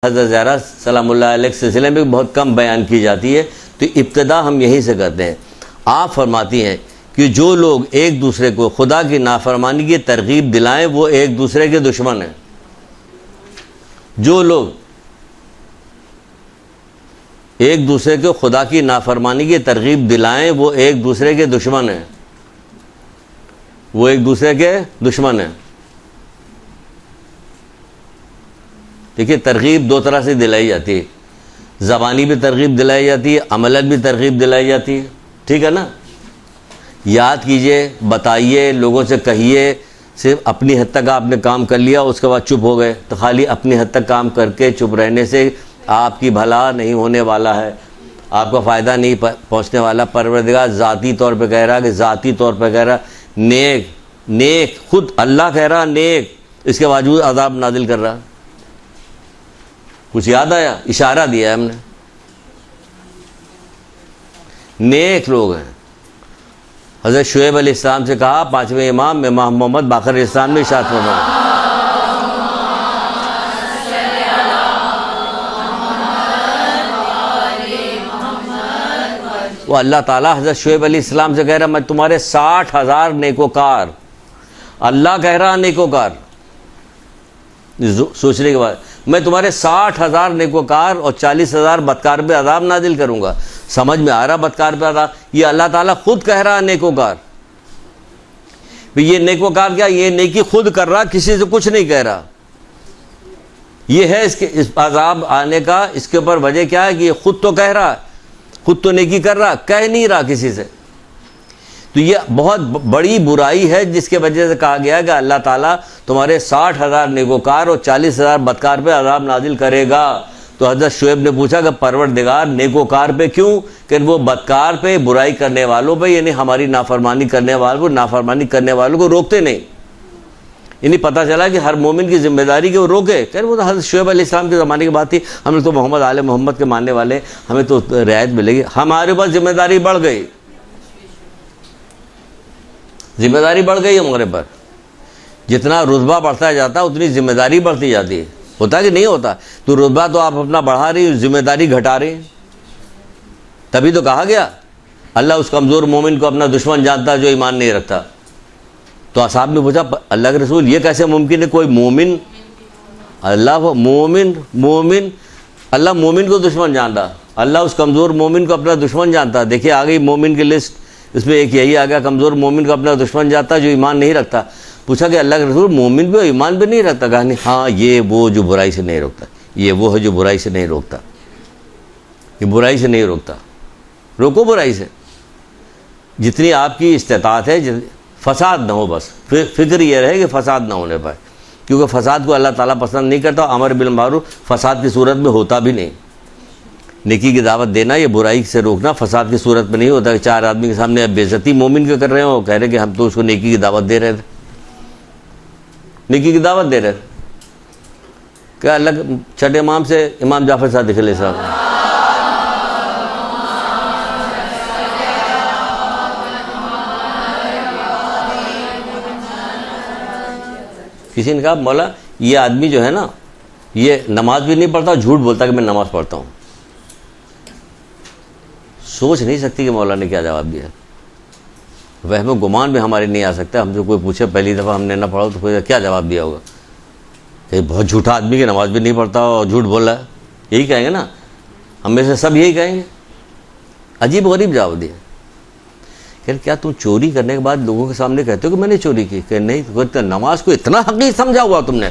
حضرت زہرا سلام اللہ علیہ کے سلسلے میں بہت کم بیان کی جاتی ہے، تو ابتدا ہم یہیں سے کرتے ہیں۔ آپ فرماتی ہیں کہ جو لوگ ایک دوسرے کو خدا کی نافرمانی کی ترغیب دلائیں وہ ایک دوسرے کے دشمن ہیں۔ جو لوگ ایک دوسرے کو خدا کی نافرمانی کی ترغیب دلائیں وہ ایک دوسرے کے دشمن ہیں، وہ ایک دوسرے کے دشمن ہیں۔ دیکھیے ترغیب دو طرح سے دلائی جاتی ہے، زبانی بھی ترغیب دلائی جاتی ہے، عملاً بھی ترغیب دلائی جاتی ہے، ٹھیک ہے نا۔ یاد کیجئے، بتائیے، لوگوں سے کہیے، صرف اپنی حد تک آپ نے کام کر لیا اس کے بعد چپ ہو گئے، تو خالی اپنی حد تک کام کر کے چپ رہنے سے آپ کی بھلا نہیں ہونے والا ہے، آپ کو فائدہ نہیں پہنچنے والا۔ پروردگار ذاتی طور پہ کہہ رہا کہ ذاتی طور پہ کہہ رہا نیک خود اللہ کہہ رہا نیک، اس کے باوجود عذاب نازل کر رہا۔ کچھ یاد آیا؟ اشارہ دیا ہے ہم نے، نیک لوگ ہیں۔ حضرت شعیب علیہ السلام سے کہا، پانچویں امام محمد باقر علیہ السلام نے ارشاد فرمایا، وہ اللہ تعالیٰ حضرت شعیب علیہ السلام سے کہہ رہا میں تمہارے 60,000 نیکوکار، اللہ کہہ رہا نیکوکار، سوچنے کے بعد میں تمہارے 60,000 نیکوکار اور 40,000 بدکار پہ عذاب نازل کروں گا۔ سمجھ میں آ رہا بدکار پہ عذاب؟ یہ اللہ تعالیٰ خود کہہ رہا نیکوکار۔ یہ نیکوکار کیا؟ یہ نیکی خود کر رہا، کسی سے کچھ نہیں کہہ رہا۔ یہ ہے اس عذاب آنے کا، اس کے اوپر وجہ کیا ہے کہ یہ خود تو کہہ رہا، خود تو نیکی کر رہا، کہہ نہیں رہا کسی سے۔ تو یہ بہت بڑی برائی ہے جس کے وجہ سے کہا گیا کہ اللہ تعالیٰ تمہارے 60,000 نیکوکار اور 40,000 بدکار پہ عذاب نازل کرے گا۔ تو حضرت شعیب نے پوچھا کہ پروردگار نیکوکار پہ کیوں؟ کہ وہ بدکار پہ، برائی کرنے والوں پہ، یعنی ہماری نافرمانی کرنے والوں کو روکتے نہیں۔ یعنی پتہ چلا کہ ہر مومن کی ذمہ داری کہ وہ روکے۔ کہ وہ تو حضرت شعیب علیہ السلام کے زمانے کی بات تھی، ہم نے تو محمد آل محمد کے ماننے والے، ہمیں تو رعایت ملے گی۔ ہمارے پاس ذمہ داری بڑھ گئی، ذمہ داری بڑھ گئی ہمارے پر۔ جتنا رتبہ بڑھتا جاتا اتنی ذمہ داری بڑھتی جاتی ہے۔ ہوتا کہ نہیں ہوتا؟ تو رتبہ تو آپ اپنا بڑھا رہی، ذمہ داری گھٹا رہی۔ تبھی تو کہا گیا اللہ اس کمزور مومن کو اپنا دشمن جانتا جو ایمان نہیں رکھتا۔ تو اصحاب نے پوچھا اللہ کے رسول یہ کیسے ممکن ہے؟ کوئی مومن اللہ مومن کو دشمن جان رہا، اللہ اس کمزور مومن کو اپنا دشمن جانتا۔ دیکھیے آ گئی مومن کی لسٹ، اس میں ایک یہی آ گیا کمزور مومن کو اپنا دشمن جانتا جو ایمان نہیں رکھتا۔ پوچھا کہ اللہ کے رسول مومن بھی ایمان بھی نہیں رکھتا؟ کہا نہیں، ہاں یہ وہ جو برائی سے نہیں روکتا، یہ وہ ہے جو برائی سے نہیں روکتا، یہ برائی سے نہیں روکتا۔ روکو برائی سے جتنی آپ کی استطاعت ہے، فساد نہ ہو، بس فکر یہ رہے کہ فساد نہ ہونے پائے، کیونکہ فساد کو اللہ تعالیٰ پسند نہیں کرتا۔ امر بالمعروف فساد کی صورت میں ہوتا بھی نہیں۔ نیکی کی دعوت دینا، یہ برائی سے روکنا فساد کی صورت میں نہیں ہوتا کہ چار آدمی کے سامنے اب بے عزتی مومن کے کر رہے ہو، کہہ رہے کہ ہم تو اس کو نیکی کی دعوت دے رہے تھے، نیکی کی دعوت دے رہے تھے۔ کیا اللہ چھٹے امام سے امام جعفر صادق علیہ السلام کسی نے کہا مولا یہ آدمی جو ہے نا یہ نماز بھی نہیں پڑھتا، جھوٹ بولتا کہ میں نماز پڑھتا ہوں۔ سوچ نہیں سکتی کہ مولا نے کیا جواب دیا۔ وہم و گمان بھی ہمارے نہیں آ سکتا۔ ہم سے کوئی پوچھے پہلی دفعہ ہم نے نہ پڑھا تو کوئی کیا جواب دیا ہوگا کہ بہت جھوٹا آدمی کہ نماز بھی نہیں پڑھتا اور جھوٹ بول رہا ہے، یہی کہیں گے نا، ہم میں سے سب یہی کہیں گے۔ عجیب غریب جواب دیا کہ کیا تم چوری کرنے کے بعد لوگوں کے سامنے کہتے ہو کہ میں نے چوری کی؟ کہ نہیں، نماز کو اتنا حقیق سمجھا ہوا تم نے،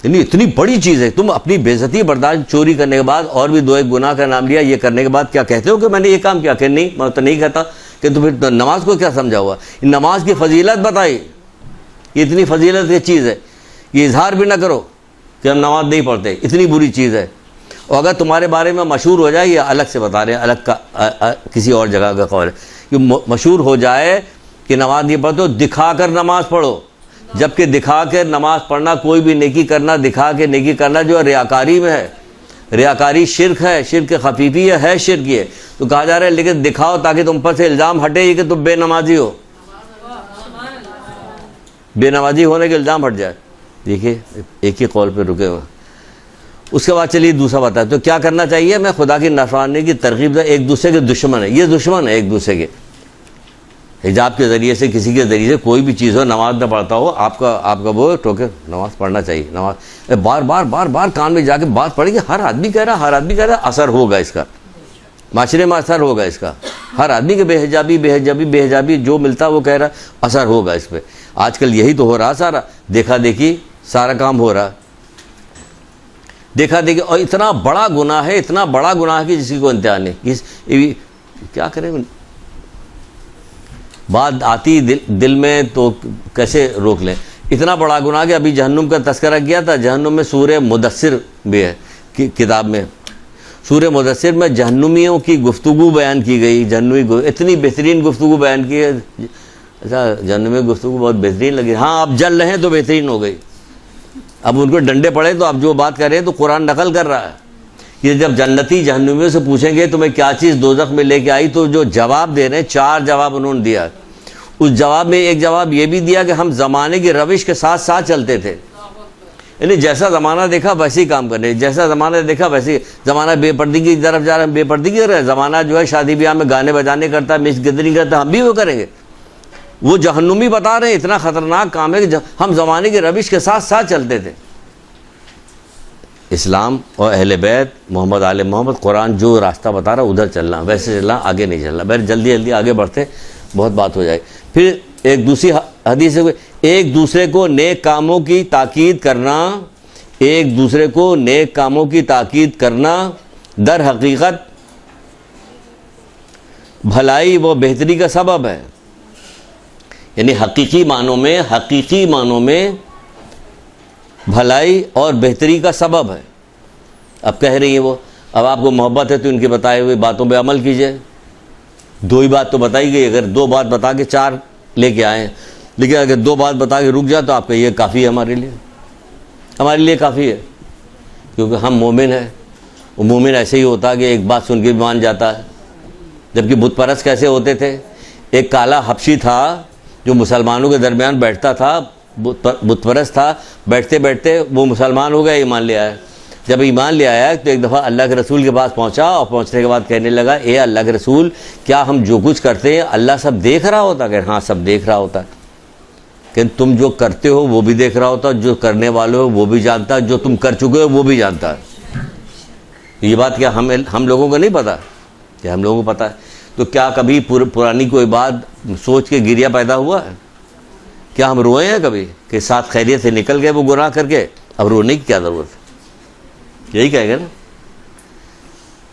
یعنی اتنی بڑی چیز ہے، تم اپنی بے عزتی برداشت چوری کرنے کے بعد اور بھی دو ایک گناہ کا نام لیا، یہ کرنے کے بعد کیا کہتے ہو کہ میں نے یہ کام کیا؟ کہ نہیں، میں تو نہیں کہتا۔ کہ تو پھر نماز کو کیا سمجھا ہوا؟ نماز کی فضیلت بتائی، یہ اتنی فضیلت کی چیز ہے، یہ اظہار بھی نہ کرو کہ ہم نماز نہیں پڑھتے، اتنی بری چیز ہے۔ اور اگر تمہارے بارے میں مشہور ہو جائے، یہ الگ سے بتا رہے ہیں، الگ کا کسی اور جگہ کا قول ہے کہ مشہور ہو جائے کہ نماز نہیں پڑھتے، دکھا کر نماز پڑھو، جبکہ دکھا کے نماز پڑھنا، کوئی بھی نیکی کرنا دکھا کے نیکی کرنا جو ریاکاری میں ہے، ریاکاری شرک ہے، شرک خفیفی ہے شرک ہے۔ تو کہا جا رہا ہے لیکن دکھاؤ تاکہ تم پر سے الزام ہٹے کہ تم بے نمازی ہو، بے نمازی ہونے کے الزام ہٹ جائے۔ دیکھیے ایک ہی قول پہ رکے ہوئے، اس کے بعد چلیے دوسرا بتا تو کیا کرنا چاہیے. میں خدا کی نافرمانی کی ترغیب دے. ایک دوسرے کے دشمن ہے, یہ دشمن ہے ایک دوسرے کے. حجاب کے ذریعے سے کسی کے ذریعے سے کوئی بھی چیز ہو, نماز نہ پڑھتا ہو, آپ کا وہ ٹوکے نماز پڑھنا چاہیے. نماز بار کان میں جا کے بات پڑھے کہ ہر آدمی کہہ رہا اثر ہوگا اس کا, معاشرے میں اثر ہوگا اس کا. ہر آدمی کے بے حجابی جو ملتا وہ کہہ رہا اثر ہوگا اس پہ. آج کل یہی تو ہو رہا, سارا دیکھا دیکھی سارا کام ہو رہا, دیکھا دیکھی. اور اتنا بڑا گناہ ہے کہ جس کی کوئی انتہا نہیں. کیا کریں, بات آتی دل میں تو کیسے روک لیں. اتنا بڑا گناہ کہ ابھی جہنم کا تذکرہ کیا تھا. جہنم میں سورہ مدثر بھی ہے کتاب میں. سورہ مدثر میں جہنمیوں کی گفتگو بیان کی گئی. اتنی بہترین گفتگو بیان کی ہے. اچھا, جہنمی گفتگو بہت بہترین لگی. ہاں اب جل رہے ہیں تو بہترین ہو گئی. اب ان کو ڈنڈے پڑے تو اب جو بات کر رہے ہیں تو قرآن نقل کر رہا ہے. یہ جب جنتی جہنمیوں سے پوچھیں گے تمہیں کیا چیز دوزخ میں لے کے آئی, تو جو جواب دے رہے ہیں 4 جواب انہوں نے دیا. اس جواب میں ایک جواب یہ بھی دیا کہ ہم زمانے کی روش کے ساتھ ساتھ چلتے تھے. یعنی جیسا زمانہ دیکھا ویسے ہی کام کر رہے, جیسا زمانہ دیکھا ویسے. زمانہ بے پردگی کی طرف جا رہے ہیں, بے پردگی کر رہے ہیں. زمانہ جو ہے شادی بیاہ میں گانے بجانے کرتا ہے, مس گدری کرتا ہے, ہم بھی وہ کریں گے. وہ جہنمی بتا رہے ہیں اتنا خطرناک کام ہے کہ ہم زمانے کی روش کے ساتھ ساتھ چلتے تھے. اسلام اور اہل بیت محمد آل محمد قرآن جو راستہ بتا رہا ادھر چلنا, ویسے چلنا, آگے نہیں چلنا. بہر جلدی آگے بڑھتے بہت بات ہو جائے. پھر ایک دوسری حدیث ہے, ایک دوسرے کو نیک کاموں کی تاکید کرنا در حقیقت بھلائی و بہتری کا سبب ہے. یعنی حقیقی معنوں میں بھلائی اور بہتری کا سبب ہے. اب کہہ رہی ہیں وہ, اب آپ کو محبت ہے تو ان کے بتائے ہوئے باتوں پہ عمل کیجئے. 2 ہی بات تو بتائی گئی. اگر 2 بات بتا کے 4 لے کے آئے ہیں, لیکن اگر 2 بات بتا کے رک جائے تو آپ کا یہ کافی ہے. ہمارے لیے کافی ہے, کیونکہ ہم مومن ہیں. وہ مومن ایسے ہی ہوتا کہ ایک بات سن کے بھی مان جاتا ہے. جبکہ بت پرست کیسے ہوتے تھے, ایک کالا حبشی تھا جو مسلمانوں کے درمیان بیٹھتا تھا, بت پرست تھا. بیٹھتے وہ مسلمان ہو گیا, ایمان لے آیا. جب ایمان لے آیا تو ایک دفعہ اللہ کے رسول کے پاس پہنچا, اور پہنچنے کے بعد کہنے لگا, اے اللہ کے رسول, کیا ہم جو کچھ کرتے ہیں اللہ سب دیکھ رہا ہوتا؟ کہ ہاں سب دیکھ رہا ہوتا. کہ تم جو کرتے ہو وہ بھی دیکھ رہا ہوتا, جو کرنے والے ہو وہ بھی جانتا, جو تم کر چکے ہو وہ بھی جانتا. یہ بات کیا ہم لوگوں کو نہیں پتا؟ کہ ہم لوگوں کو پتا ہے. تو کیا کبھی پرانی کوئی بات سوچ کے گریا پیدا ہوا ہے؟ کیا ہم روئے ہیں کبھی کہ ساتھ خیریت سے نکل گئے وہ گناہ کر کے؟ اب رونے کی کیا ضرورت ہے؟ یہی کہے گا نا.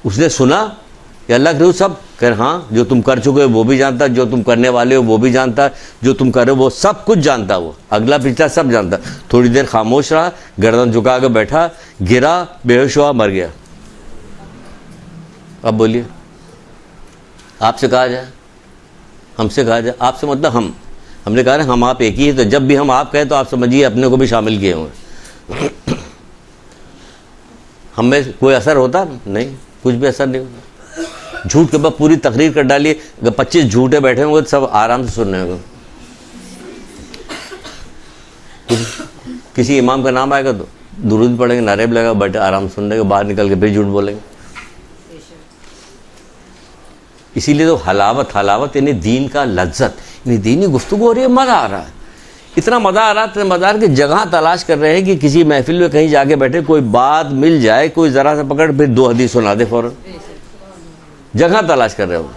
اس نے سنا کہ اللہ کے رسول سب کہ ہاں جو تم کر چکے ہو وہ بھی جانتا, جو تم کرنے والے ہو وہ بھی جانتا, جو تم کر رہے ہو وہ سب کچھ جانتا. وہ اگلا پچھلا سب جانتا. تھوڑی دیر خاموش رہا, گردن جھکا کے بیٹھا, گرا, بے ہوش ہوا, مر گیا. اب بولیے, آپ سے کہا جائے, ہم سے کہا جائے, آپ سے مطلب ہم نے کہا نا ہم آپ ایک ہی ہے. تو جب بھی ہم آپ کہیں تو آپ سمجھیے اپنے کو بھی شامل کیے ہوئے. ہم میں کوئی اثر ہوتا نہیں, کچھ بھی اثر نہیں ہوتا. جھوٹ کے بعد پوری تقریر کر ڈالی. اگر 25 جھوٹے بیٹھے ہوں گے تو سب آرام سے سن رہے ہوں گے. کسی امام کا نام آئے گا تو درود پڑھیں گے, نعرے بھی لگا, بیٹھے آرام سن رہے گا, باہر نکل کے پھر جھوٹ بولیں گے. اسی لیے تو حلاوت یعنی دین کا لذت, یعنی دینی گفتگو ہو رہی ہے, مزہ آ رہا ہے. اتنا مزہ آ رہا ہے کہ جگہ تلاش کر رہے ہیں کہ کسی محفل میں کہیں جا کے بیٹھے, کوئی بات مل جائے, کوئی ذرا سا پکڑ, پھر 2 حدیث سنا دے فوراً. جگہ تلاش کر رہے ہو,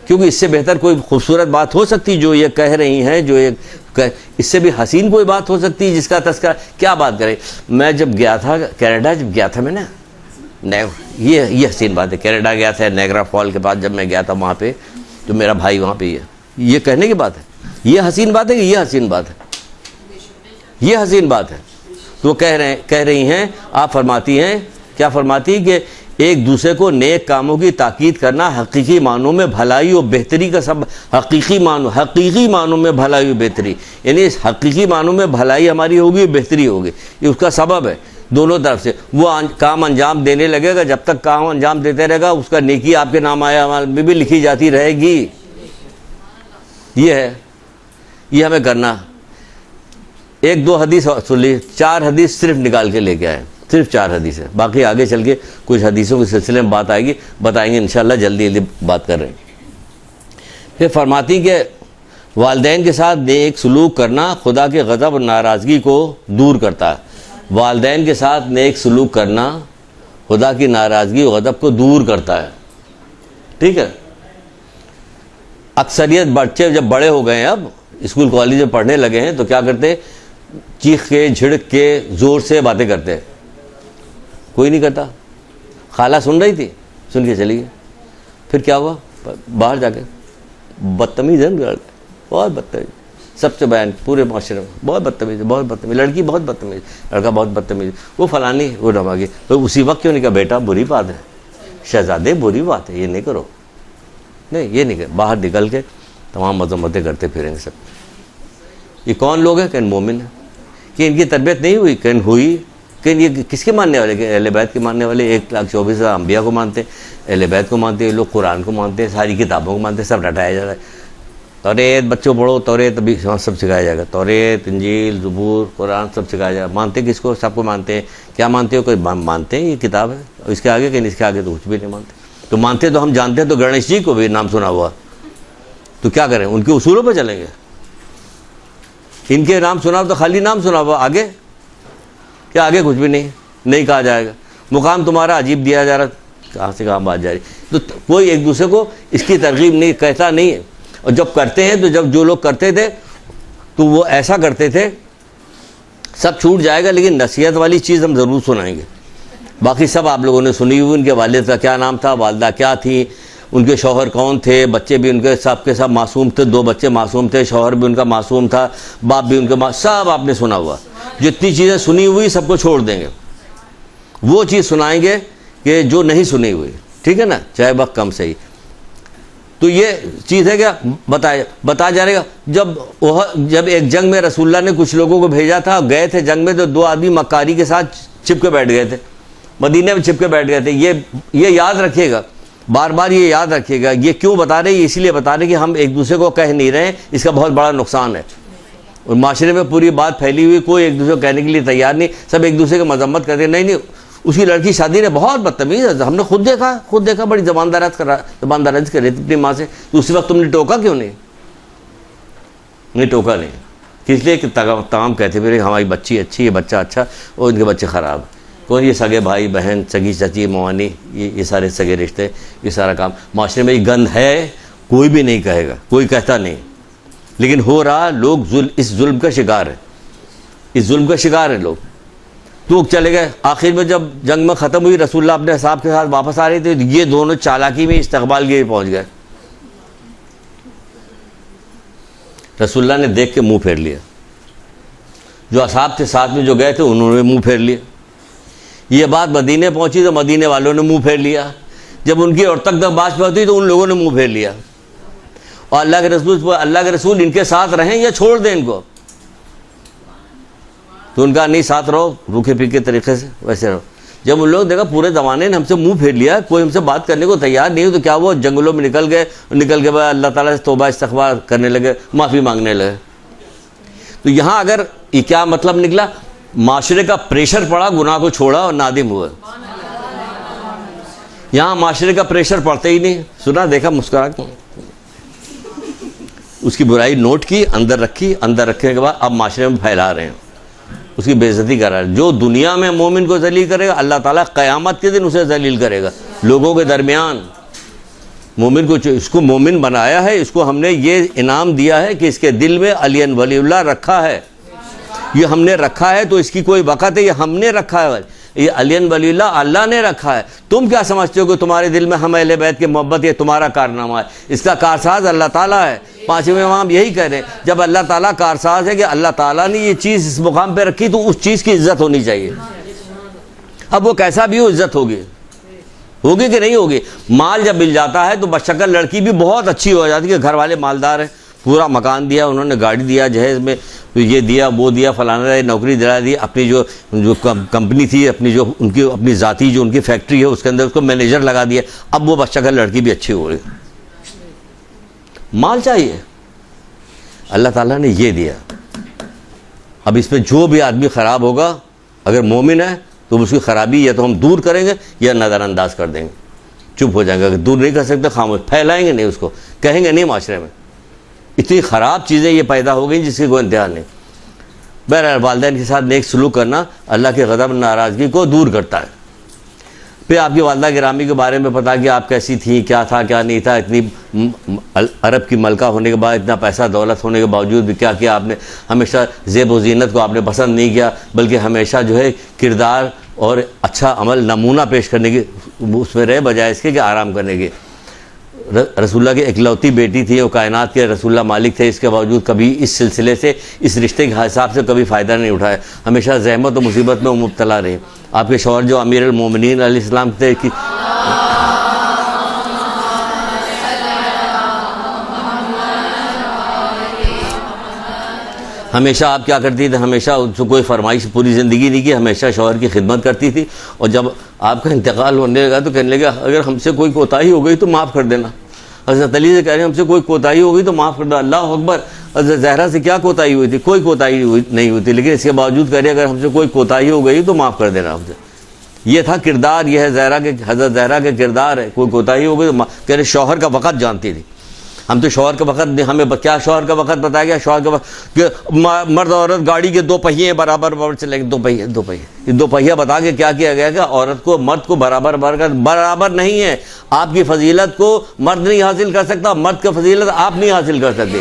کیونکہ اس سے بہتر کوئی خوبصورت بات ہو سکتی جو یہ کہہ رہی ہیں, جو یہ اس سے بھی حسین کوئی بات ہو سکتی ہے جس کا تذکرہ. کیا بات کرے. میں جب گیا تھا کینیڈا, جب گیا تھا میں نا, یہ حسین بات ہے. کینیڈا گیا تھا, نیگرا فال کے بعد جب میں گیا تھا وہاں پہ, تو میرا بھائی وہاں پہ یہ کہنے کی بات ہے. یہ حسین بات ہے کہ یہ حسین بات ہے؟ یہ حسین بات ہے. تو کہہ رہی ہیں, آپ فرماتی ہیں, کیا فرماتی کہ ایک دوسرے کو نیک کاموں کی تاکید کرنا حقیقی معنوں میں بھلائی و بہتری کا سبب. حقیقی معنوں میں بھلائی و بہتری, یعنی اس حقیقی معنوں میں بھلائی ہماری ہوگی, بہتری ہوگی, یہ اس کا سبب ہے. دونوں طرف سے وہ کام انجام دینے لگے گا. جب تک کام انجام دیتے رہے گا اس کا نیکی آپ کے نام آیا میں بھی لکھی جاتی رہے گی. یہ ہے, یہ ہمیں کرنا. 1-2 حدیث سن لی, 4 حدیث صرف نکال کے لے کے آئے. صرف 4 حدیثیں، باقی آگے چل کے کچھ حدیثوں کے سلسلے میں بات آئے گی، بتائیں گے انشاءاللہ، جلدی بات کر رہے ہیں۔ پھر فرماتی کہ والدین کے ساتھ نیک سلوک کرنا خدا کے غضب اور ناراضگی کو دور کرتا ہے۔ والدین کے ساتھ نیک سلوک کرنا خدا کی ناراضگی اور غضب کو دور کرتا ہے، ٹھیک ہے۔ اکثریت بچے جب بڑے ہو گئے ہیں، اب اسکول کالج میں پڑھنے لگے ہیں، تو کیا کرتے ہیں؟ چیخ کے جھڑک کے زور سے باتیں کرتے ہیں۔ کوئی نہیں کرتا۔ خالہ سن رہی تھی، سن کے چلی گئی، پھر کیا ہوا؟ باہر جا کے بدتمیز ہے، بہت بدتمیز، سب سے بیان پورے معاشرے میں بہت بدتمیز ہے، بہت بدتمیز، لڑکی بہت بدتمیز، لڑکا بہت بدتمیز، وہ فلانی وہ ڈھماگی۔ تو اسی وقت کیوں نہیں کہا بیٹا بری بات ہے، شہزادے بری بات ہے، یہ نہیں کرو، نہیں یہ نہیں کرو۔ باہر نکل کے تمام مذمتیں کرتے پھریں گے سب۔ یہ کون لوگ ہیں؟ کہ مومن ہیں، کہ ان کی تربیت نہیں ہوئی، کہ ہوئی، کہ یہ کس کے ماننے والے؟ کہ اہل بیت کے ماننے والے۔ 1,24,000 انبیاء کو مانتے ہیں، اہل بیت کو مانتے ہیں، یہ لوگ قرآن کو مانتے ہیں، ساری کتابوں کو مانتے ہیں، سب رٹایا جا رہا ہے۔ توریت بچوں پڑھو، توریت ابھی سب سکھایا جائے گا، توریت، انجیل، زبور، قرآن سب سکھایا جائے گا۔ مانتے کس کو؟ سب کو مانتے ہیں۔ کیا مانتے ہو؟ کوئی مانتے ہیں یہ کتاب ہے، اور اس کے آگے کہ اس کے آگے تو کچھ بھی نہیں مانتے۔ تو مانتے تو ہم جانتے ہیں، تو گنیش جی کو بھی نام سنا ہوا، تو کیا کریں؟ ان کے اصولوں پہ چلیں گے؟ ان کے نام سنا تو خالی نام سنا ہوا، آگے کیا؟ آگے کچھ بھی نہیں کہا جائے گا۔ مقام تمہارا عجیب دیا جا رہا، کہاں سے کہاں بات جا رہی؟ تو کوئی ایک دوسرے کو اس کی ترغیب نہیں کہتا نہیں ہے۔ اور جب کرتے ہیں تو جب جو لوگ کرتے تھے تو وہ ایسا کرتے تھے، سب چھوٹ جائے گا، لیکن نصیحت والی چیز ہم ضرور سنائیں گے۔ باقی سب آپ لوگوں نے سنی ہوئی، ان کے والد کا کیا نام تھا، والدہ کیا تھی، ان کے شوہر کون تھے، بچے بھی ان کے سب معصوم تھے، 2 بچے معصوم تھے، شوہر بھی ان کا معصوم تھا، باپ بھی ان کا سب آپ نے سنا ہوا۔ جتنی چیزیں سنی ہوئی سب کو چھوڑ دیں گے، وہ چیز سنائیں گے کہ جو نہیں سنی ہوئی، ٹھیک ہے نا، چاہے وقت کم سے ہی۔ تو یہ چیز ہے کیا بتا جائے گا۔ جب ایک جنگ میں رسول اللہ نے کچھ لوگوں کو بھیجا تھا، گئے تھے جنگ میں، تو 2 آدمی مکاری کے ساتھ چھپ کے بیٹھ گئے تھے، مدینے میں چھپ کے بیٹھ گئے تھے۔ یہ یاد رکھیے گا، بار بار یہ یاد رکھیے گا۔ یہ کیوں بتا رہے ہیں؟ اسی لیے بتا رہے ہیں کہ ہم ایک دوسرے کو کہہ نہیں رہے ہیں، اس کا بہت بڑا نقصان ہے۔ اور معاشرے میں پوری بات پھیلی ہوئی، کوئی ایک دوسرے کو کہنے کے لیے تیار نہیں، سب ایک دوسرے کی مذمت کرتے ہیں۔ نہیں، اس کی لڑکی شادی نے بہت بدتمیز ہے، ہم نے خود دیکھا بڑی زبانداراز کر رہی تھی اپنی ماں سے، تو اسی وقت تم نے ٹوکا کیوں نہیں ٹوکا نہیں، کس لیے کہ تمام کہتے پھر ہماری بچی اچھی ہے، بچہ اچھا، اور ان کے بچے خراب۔ کون؟ یہ سگے بھائی بہن، سگی چچی موانی، یہ سارے سگے رشتے، یہ سارا کام معاشرے میں یہ گند ہے، کوئی بھی نہیں کہے گا، کوئی کہتا نہیں، لیکن ہو رہا، لوگ اس ظلم کا شکار ہے، اس ظلم کا شکار ہے لوگ۔ تو چلے گئے، آخر میں جب جنگ میں ختم ہوئی، رسول اللہ اپنے صاحب کے ساتھ واپس آ رہے تھے، یہ دونوں چالاکی میں استقبال کے پہنچ گئے۔ رسول اللہ نے دیکھ کے منہ پھیر لیا، جو اصحاب تھے ساتھ میں جو گئے تھے انہوں نے منہ پھیر لیا۔ یہ بات مدینے پہنچی تو مدینے والوں نے منہ پھیر لیا، جب ان کی اور تک بات پہنچی تو ان لوگوں نے منہ پھیر لیا۔ اور اللہ کے رسول ان کے ساتھ رہیں یا چھوڑ دیں ان کو؟ تو ان کا نہیں، ساتھ رہو، روکھے پھیکے طریقے سے ویسے رہو۔ جب ان لوگوں نے دیکھا پورے زمانے نے ہم سے منہ پھیر لیا، کوئی ہم سے بات کرنے کو تیار نہیں ہو، تو کیا وہ جنگلوں میں نکل کے بعد اللہ تعالیٰ سے توبہ استغفار کرنے لگے، معافی مانگنے لگے۔ تو یہاں اگر یہ کیا مطلب نکلا؟ معاشرے کا پریشر پڑا، گناہ کو چھوڑا اور نادم ہوا۔ یہاں معاشرے کا پریشر پڑتے ہی نہیں، سنا دیکھا مسکرا کے اس کی برائی نوٹ کی، اندر رکھی، اندر رکھنے کے بعد اب معاشرے میں پھیلا رہے ہیں، اس کی بے عزتی کر رہا ہے۔ جو دنیا میں مومن کو ذلیل کرے گا، اللہ تعالیٰ قیامت کے دن اسے ذلیل کرے گا لوگوں کے درمیان۔ مومن کو، اس کو مومن بنایا ہے، اس کو ہم نے یہ انعام دیا ہے کہ اس کے دل میں علی ولی اللہ رکھا ہے، یہ ہم نے رکھا ہے، تو اس کی کوئی وقت ہے، یہ ہم نے رکھا ہے، یہ علی ولی اللہ اللہ نے رکھا ہے۔ تم کیا سمجھتے ہو کہ تمہارے دل میں ہم اہل بیت کی محبت، یہ تمہارا کارنامہ ہے؟ اس کا کارساز اللہ تعالیٰ ہے۔ 5ویں امام یہی کہہ رہے ہیں، جب اللہ تعالیٰ کارساز ہے کہ اللہ تعالیٰ نے یہ چیز اس مقام پہ رکھی، تو اس چیز کی عزت ہونی چاہیے۔ اب وہ کیسا بھی ہو، عزت ہوگی کہ نہیں ہوگی؟ مال جب مل جاتا ہے تو بشکل لڑکی بھی بہت اچھی ہو جاتی ہے، کہ گھر والے مالدار ہیں، پورا مکان دیا انہوں نے، گاڑی دیا، جہیز میں یہ دیا وہ دیا، فلانا نوکری دلا دی، اپنی جو کمپنی تھی، اپنی جو ان کی اپنی ذاتی جو ان کی فیکٹری ہے اس کے اندر اس کو مینیجر لگا دیا۔ اب وہ بشکل لڑکی بھی اچھی ہو رہی، مال چاہیے، اللہ تعالیٰ نے یہ دیا۔ اب اس میں جو بھی آدمی خراب ہوگا، اگر مومن ہے تو اس کی خرابی یا تو ہم دور کریں گے یا نظر انداز کر دیں گے, چپ ہو جائیں گے. اگر دور نہیں کر سکتے خاموش, پھیلائیں گے نہیں اس کو, کہیں گے نہیں معاشرے میں. اتنی خراب چیزیں یہ پیدا ہو گئیں جس کی کوئی انتہا نہیں. بہرحال والدین کے ساتھ نیک سلوک کرنا اللہ کے غضب ناراضگی کو دور کرتا ہے. پھر آپ کی والدہ گرامی کے بارے میں پتا کہ آپ کیسی تھیں, کیا تھا کیا نہیں تھا. اتنی عرب کی ملکہ ہونے کے بعد, اتنا پیسہ دولت ہونے کے باوجود بھی کیا کیا آپ نے, ہمیشہ زیب و زینت کو آپ نے پسند نہیں کیا, بلکہ ہمیشہ جو ہے کردار اور اچھا عمل نمونہ پیش کرنے کی اس میں رہے, بجائے اس کے کہ آرام کرنے کے. رسول اللہ کی اکلوتی بیٹی تھی, وہ کائنات کے رسول اللہ مالک تھے, اس کے باوجود کبھی اس سلسلے سے, اس رشتے کے حساب سے کبھی فائدہ نہیں اٹھایا, ہمیشہ زحمت و مصیبت میں مبتلا رہے. آپ کے شوہر جو امیر المومنین علیہ السلام تھے, ہمیشہ آپ کیا کرتی تھی, ہمیشہ اس کو کوئی فرمائش پوری زندگی نہیں کی, ہمیشہ شوہر کی خدمت کرتی تھی. اور جب آپ کا انتقال ہونے لگا تو کہنے لگا اگر ہم سے کوئی کوتاہی ہو گئی تو معاف کر دینا. حضرت علی سے کہہ رہے ہیں ہم سے کوئی کوتاہی ہو گئی تو معاف کر دو. اللہ اکبر. حضرت زہرا سے کیا کوتاہی ہوئی تھی, کوئی کوتاہی نہیں ہوئی تھی, لیکن اس کے باوجود کہہ رہے اگر ہم سے کوئی کوتاہی ہو گئی تو معاف کر دینا ہم سے. یہ تھا کردار, یہ ہے زہرا کے, حضرت زہرا کے کردار ہے. کوئی کوتاہی ہو گئی تو کہہ رہے شوہر کا وقت جانتی تھی. ہم تو شوہر کا وقت, ہمیں کیا شوہر کا وقت بتایا گیا, شوہر کا وقت کہ مرد اور عورت گاڑی کے دو پہیے برابر چلیں گے. دو پہیہ بتا کے کیا کیا گیا کہ عورت کو مرد کو برابر نہیں ہے. آپ کی فضیلت کو مرد نہیں حاصل کر سکتا, مرد کا فضیلت آپ نہیں حاصل کر سکتے,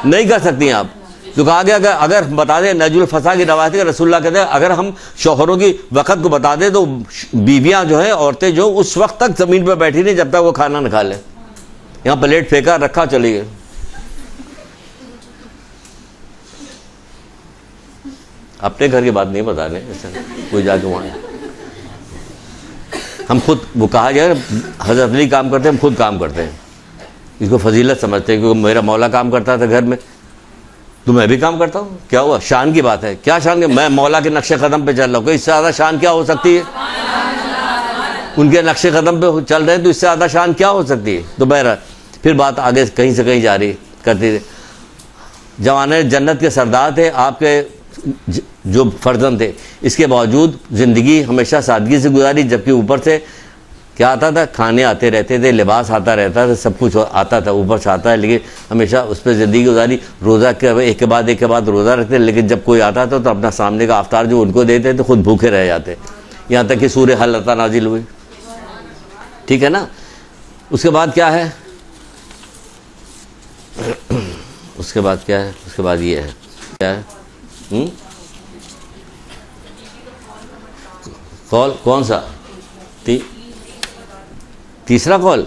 نہیں کر سکتی آپ. تو کہا گیا کہ اگر بتا دیں, نجل الفسا کی روایت ہے, رسول اللہ کہتے ہیں اگر ہم شوہروں کی وقت کو بتا دیں تو بیویاں جو ہیں, عورتیں جو اس وقت تک زمین پہ بیٹھی نہیں جب تک وہ کھانا نہ کھا لیں. یہاں پلیٹ پھینکا رکھا چلی گئے. اپنے گھر کی بات نہیں بتا رہے, کوئی جا کے وہاں ہم خود, وہ کہا گیا حضرت علی کام کرتے ہیں, ہم خود کام کرتے ہیں, اس کو فضیلت سمجھتے ہیں. کیونکہ میرا مولا کام کرتا تھا گھر میں تو میں بھی کام کرتا ہوں. کیا ہوا, شان کی بات ہے. کیا شان کی, میں مولا کے نقش قدم پہ چل رہا ہوں, کہ اس سے زیادہ شان کیا ہو سکتی ہے. ان کے نقش قدم پہ چل رہے ہیں تو اس سے زیادہ شان کیا ہو سکتی ہے. تو بہرحال پھر بات آگے کہیں سے کہیں جاری کرتی تھی. جوانِ جنت کے سردار تھے آپ کے جو فرزند تھے, اس کے باوجود زندگی ہمیشہ سادگی سے گزاری, جبکہ اوپر سے کیا آتا تھا, کھانے آتے رہتے تھے, لباس آتا رہتا تھا, سب کچھ آتا تھا, اوپر سے آتا ہے, لیکن ہمیشہ اس پہ زندگی گزاری. روزہ ایک کے بعد روزہ رکھتے, لیکن جب کوئی آتا تھا تو اپنا سامنے کا افطار جو ان کو دیتے تو خود بھوکے رہ جاتے, یہاں تک کہ سورہ حلقہ نازل ہوئی. ٹھیک ہے نا. اس کے بعد کیا ہے, اس کے بعد کیا ہے, اس کے بعد یہ ہے کیا ہے, قول کون سا, تیسرا قول,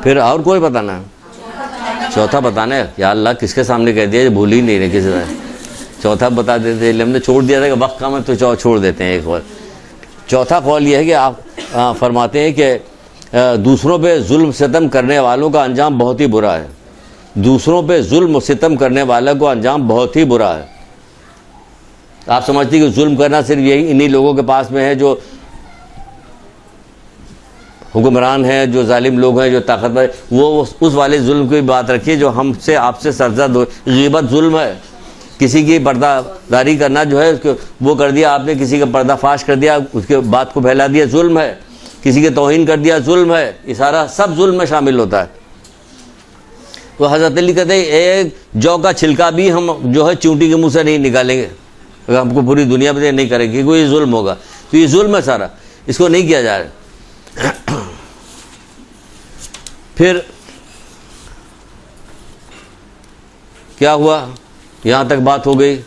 پھر اور کوئی بتانا, چوتھا بتانا ہے. یا اللہ کس کے سامنے کہہ دیا, بھول ہی نہیں رہے کسی طرح. چوتھا بتا دیتے, ہم نے چھوڑ دیا تھا کہ وقت کم ہے تو چھوڑ دیتے ہیں ایک قول. چوتھا قول یہ ہے کہ آپ فرماتے ہیں کہ دوسروں پہ ظلم ستم کرنے والوں کا انجام بہت ہی برا ہے. دوسروں پہ ظلم و ستم کرنے والوں کو انجام بہت ہی برا ہے. آپ سمجھتی کہ ظلم کرنا صرف یہی انہی لوگوں کے پاس میں ہے جو حکمران ہیں, جو ظالم لوگ ہیں, جو طاقتور, وہ اس والے ظلم کی بات رکھیے جو ہم سے آپ سے سرزد ہو. غیبت ظلم ہے. کسی کی پردہ داری کرنا جو ہے وہ کر دیا آپ نے, کسی کا پردہ فاش کر دیا, اس کے بات کو پھیلا دیا, ظلم ہے. کسی کے توہین کر دیا, ظلم ہے. یہ سارا سب ظلم میں شامل ہوتا ہے. تو حضرت علی کہتے ہیں ایک جو کا چھلکا بھی ہم جو ہے چونٹی کے منہ سے نہیں نکالیں گے, اگر ہم کو پوری دنیا میں نہیں کریں گے, کیونکہ یہ ظلم ہوگا. تو یہ ظلم ہے سارا, اس کو نہیں کیا جا رہا. پھر کیا ہوا, یہاں تک بات ہو گئی.